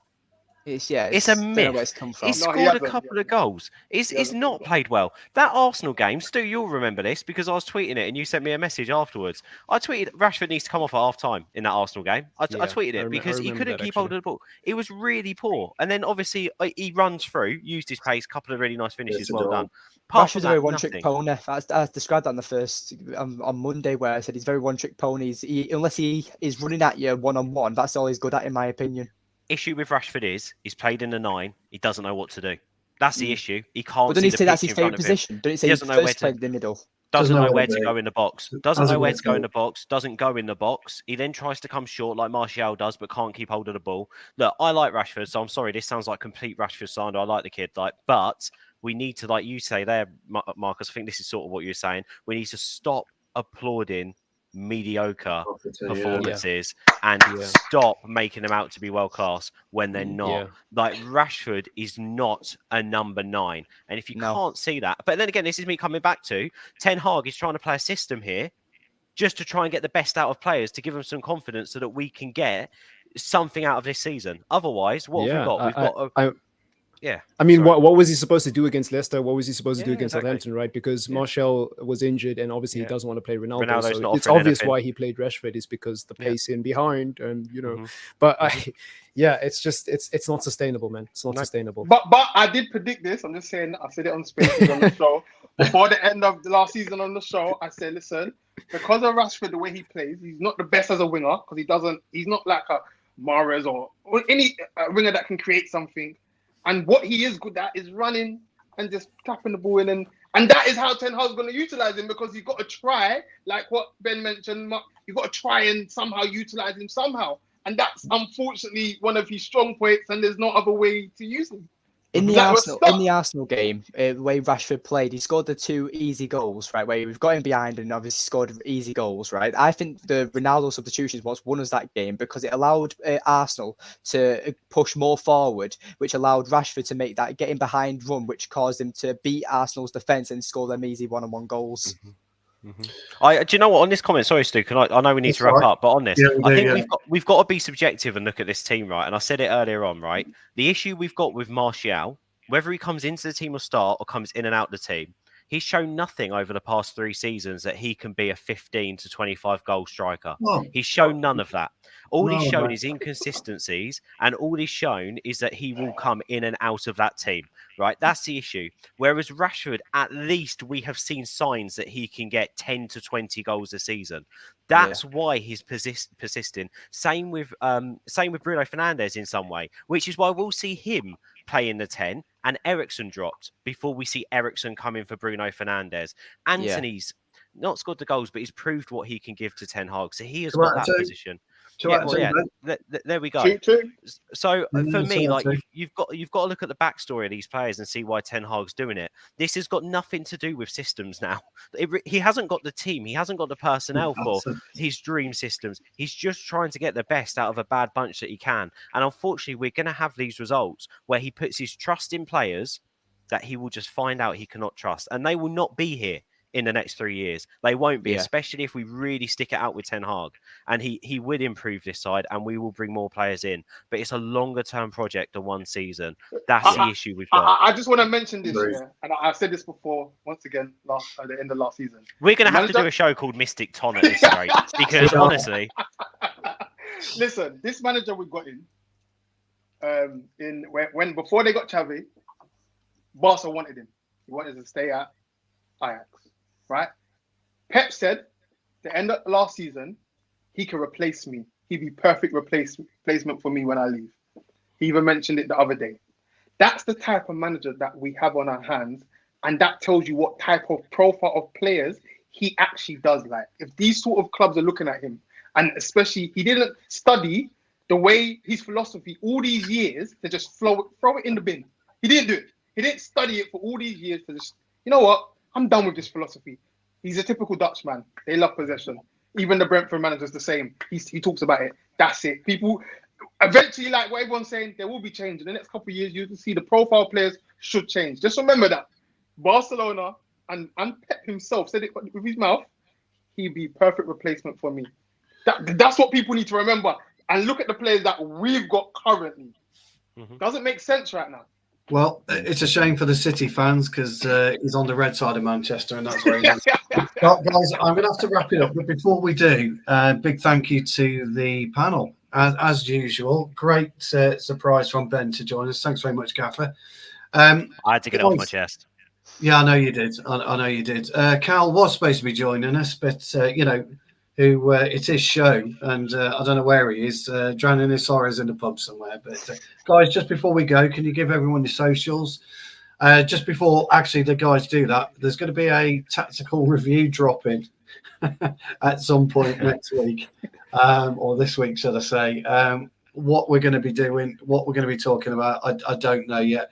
It's a myth. He scored a couple of goals. He's not played well. That Arsenal game, Stu, you'll remember this because I was tweeting it and you sent me a message afterwards. I tweeted Rashford needs to come off at half time in that Arsenal game. I tweeted it because he couldn't keep hold of the ball. It was really poor. And then obviously he runs through, used his pace, couple of really nice finishes, well done. Rashford's a very one-trick pony. I described that on the first on Monday where I said he's very one-trick pony. Unless he is running at you one-on-one, that's all he's good at, in my opinion. Issue with Rashford is he's played in the 9. He doesn't know what to do. That's the issue. He can't. But don't he say that's his favourite position? Don't he say he first played in the middle? doesn't know where to to be. go in the box. Doesn't know where to go in the box. Doesn't go in the box. He then tries to come short like Martial does, but can't keep hold of the ball. Look, I like Rashford, so I'm sorry. This sounds like complete Rashford slander. I like the kid, but we need to, like you say there, Marcus. I think this is sort of what you're saying. We need to stop applauding mediocre performances and stop making them out to be world class when they're not. Like Rashford is not a number 9, and if you can't see that, but then again, this is me coming back to Ten Hag is trying to play a system here just to try and get the best out of players to give them some confidence so that we can get something out of this season. Otherwise, what have we got? We've got I mean, what was he supposed to do against Leicester? What was he supposed to do against exactly. Southampton, right? Because Martial was injured and obviously he doesn't want to play Ronaldo. Ronaldo's So not it's offering obvious anything. why he played Rashford is because the pace in behind and, but it's just, it's not sustainable, man. It's not sustainable. But I did predict this. I'm just saying, I said it on Spaces on the show. Before the end of the last season on the show, I said, listen, because of Rashford, the way he plays, he's not the best as a winger because he's not like a Mahrez or any winger that can create something. And what he is good at is running and just tapping the ball in. And that is how Ten Hag's going to utilize him, because you've got to try, like what Ben mentioned, you've got to try and somehow utilize him somehow. And that's unfortunately one of his strong points, and there's no other way to use him. In the Arsenal game, the way Rashford played, he scored the 2 easy goals, right? Where we've got him behind and obviously scored easy goals, right? I think the Ronaldo substitutions was won us that game because it allowed Arsenal to push more forward, which allowed Rashford to make that getting behind run, which caused him to beat Arsenal's defence and score them easy 1-on-1 goals. Do you know what? On this comment, sorry, Stu, I know we need to wrap up, but on this, I think we've got to be subjective and look at this team, right? And I said it earlier on, right? The issue we've got with Martial, whether he comes into the team or start or comes in and out the team, he's shown nothing over the past 3 seasons that he can be a 15 to 25 goal striker. He's shown none of that. All he's shown is inconsistencies, and all he's shown is that he will come in and out of that team, right? That's the issue. Whereas Rashford, at least we have seen signs that he can get 10 to 20 goals a season. That's why he's persisting. Same with Bruno Fernandes in some way, which is why we'll see him play in the 10 and Eriksen dropped before we see Eriksen come in for Bruno Fernandes. Anthony's not scored the goals, but he's proved what he can give to Ten Hag. So he has got that position. There we go. So for me, like you've got to look at the backstory of these players and see why Ten Hag's doing it. This has got nothing to do with systems now. He hasn't got the team. He hasn't got the personnel for his dream systems. He's just trying to get the best out of a bad bunch that he can. And unfortunately, we're going to have these results where he puts his trust in players that he will just find out he cannot trust, and they will not be here in the next 3 years. They won't be, especially if we really stick it out with Ten Hag. And he would improve this side, and we will bring more players in. But it's a longer-term project than 1 season. That's the issue we've got. I just want to mention this, and I've said this before, once again, at the end of last season. We're going to have to do a show called Mystic Ton at this rate, because honestly... Listen, this manager we got when before they got Xavi, Barca wanted him. He wanted to stay at Ajax. Right? Pep said the end of last season, he can replace me. He'd be perfect replacement for me when I leave. He even mentioned it the other day. That's the type of manager that we have on our hands, and that tells you what type of profile of players he actually does like. If these sort of clubs are looking at him, and especially he didn't study the way his philosophy all these years to just throw it in the bin. He didn't do it. He didn't study it for all these years to just, you know what? I'm done with this philosophy. He's a typical Dutchman. They love possession. Even the Brentford manager's the same. He talks about it. That's it. People, eventually, like what everyone's saying, there will be change. In the next couple of years, you can see the profile players should change. Just remember that. Barcelona, and Pep himself said it with his mouth, he'd be perfect replacement for me. That's what people need to remember. And look at the players that we've got currently. Doesn't make sense right now. Well, it's a shame for the City fans because he's on the red side of Manchester, and that's where he is. Guys, I'm going to have to wrap it up. But before we do, big thank you to the panel. As usual, great surprise from Ben to join us. Thanks very much, Gaffer. I had to get off my chest. Yeah, I know you did. I know you did. Cal was supposed to be joining us, but, it's his show, and I don't know where he is, drowning his sorrows in the pub somewhere. But guys, just before we go, can you give everyone your socials? Just before actually the guys do that, there's going to be a tactical review dropping at some point next week, or this week, should I say. What we're going to be doing, what we're going to be talking about, I don't know yet.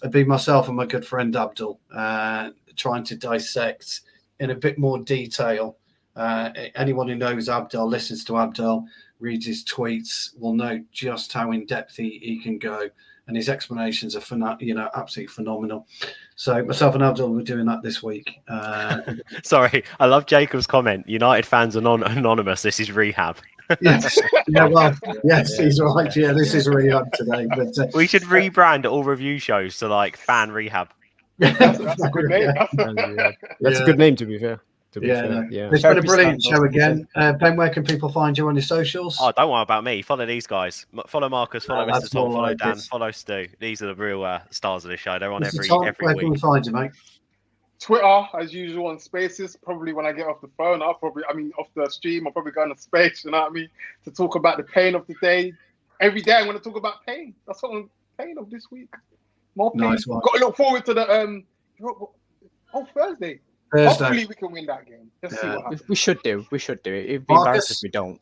It'd be myself and my good friend Abdul trying to dissect in a bit more detail. Anyone who knows Abdul, listens to Abdul, reads his tweets, will know just how in depth he can go, and his explanations are absolutely phenomenal. So myself and Abdul were doing that this week. Sorry, I love Jacob's comment. United fans are anonymous. This is rehab. Yes, yes, he's right. Yeah, this is rehab today. But we should rebrand all review shows to like fan rehab. That's a good name. That's a good name, to be fair. It's been a brilliant show again. Ben, where can people find you on your socials? Oh, don't worry about me. Follow these guys. Follow Marcus. Follow Mr. Tom. Follow Dan. Follow Stu. These are the real stars of the show. They're on every Where week. can we find you, mate? Twitter, as usual, on Spaces. Probably when I get off the phone, off the stream, I'll probably go on a space, you know what I mean, to talk about the pain of the day. Every day I'm going to talk about pain. That's what I'm pain of this week. More pain. Nice one. Got to look forward to the Thursday. Hopefully we can win that game. Let's see what happens. We should do. It'd be embarrassing if we don't.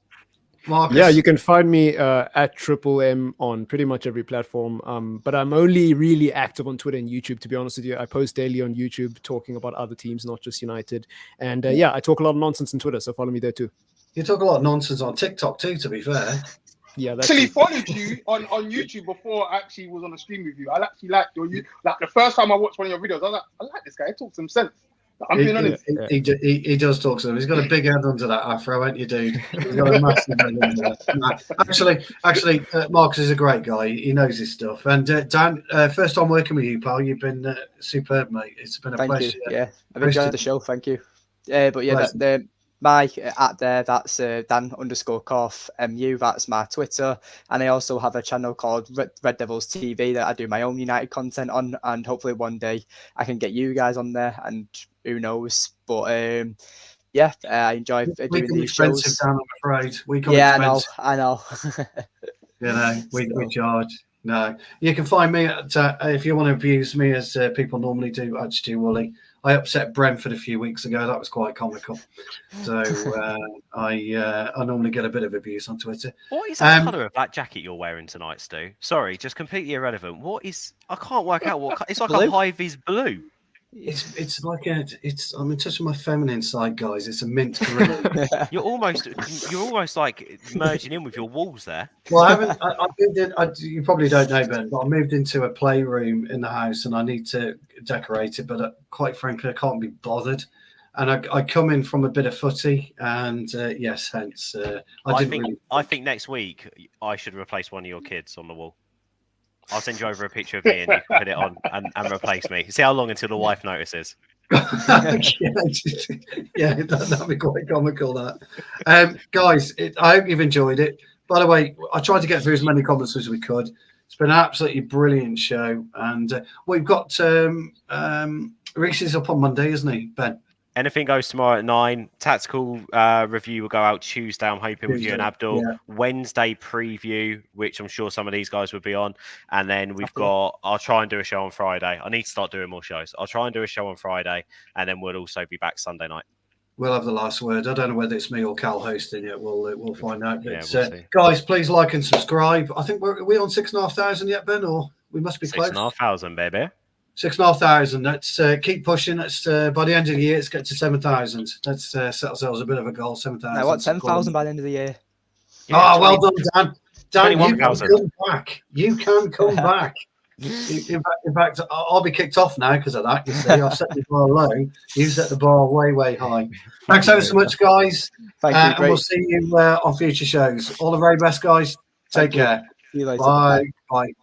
Marcus. Yeah, you can find me at Triple M on pretty much every platform. But I'm only really active on Twitter and YouTube, to be honest with you. I post daily on YouTube talking about other teams, not just United. And I talk a lot of nonsense on Twitter, so follow me there too. You talk a lot of nonsense on TikTok too, to be fair. Yeah, that's actually followed you on YouTube before I actually was on a stream with you. I actually liked the first time I watched one of your videos, I was like, I like this guy. He talks some sense. I'm being honest. He does talk to them. He's got a big head under that afro, ain't you, dude? He's got a massive head under that. Actually, Marcus is a great guy. He knows his stuff. And Dan, first time working with you, pal. You've been superb, mate. It's been a pleasure. You. Yeah, I've enjoyed the show. Thank you. But yeah, my at there, that's Dan_Korf MU. That's my Twitter, and I also have a channel called Red Devils TV that I do my own United content on, and hopefully one day I can get you guys on there, and who knows. But I enjoy doing these shows. Dan, I'm afraid. I know. We charge. No, you can find me at if you want to abuse me, as people normally do, at Stu Woolley. I upset Brentford a few weeks ago. That was quite comical. So I normally get a bit of abuse on Twitter. What is the colour of that jacket you're wearing tonight, Stu? Sorry, just completely irrelevant. What is? I can't work out what. It's like a high-vis blue. It's like I'm in touch with my feminine side, guys. It's a mint green. You're almost like merging in with your walls there. Well, I haven't. I moved in. You probably don't know, Ben, but I moved into a playroom in the house, and I need to decorate it. But quite frankly, I can't be bothered. And I come in from a bit of footy, and hence I think next week I should replace one of your kids on the wall. I'll send you over a picture of me and you can put it on and replace me. See how long until the wife notices. That'd be quite comical, that. Guys, I hope you've enjoyed it. By the way, I tried to get through as many comments as we could. It's been an absolutely brilliant show. And we've got Reece is up on Monday, isn't he, Ben? Anything goes tomorrow at 9. Tactical review will go out Tuesday, I'm hoping, with you and Abdul. Yeah. Wednesday preview, which I'm sure some of these guys will be on. And then I'll try and do a show on Friday. I need to start doing more shows. I'll try and do a show on Friday, and then we'll also be back Sunday night. We'll have the last word. I don't know whether it's me or Cal hosting it. We'll find out. But, we'll see. Guys, please like and subscribe. I think are we on 6,500 yet, Ben? Or we must be close. 6,500, baby. 6,500. Let's keep pushing. Let's by the end of the year, let's get to 7,000. Let's set ourselves a bit of a goal. 7,000. I want 10,000 by the end of the year. Yeah, well done, Dan. Dan, you can 21,000. come back. You can come back. In fact, I'll be kicked off now because of that. You see, I've set the bar low. You set the bar way, way high. Thanks ever so much, guys. Thank you. And we'll see you on future shows. All the very best, guys. Take care. See you later. Bye. Bye.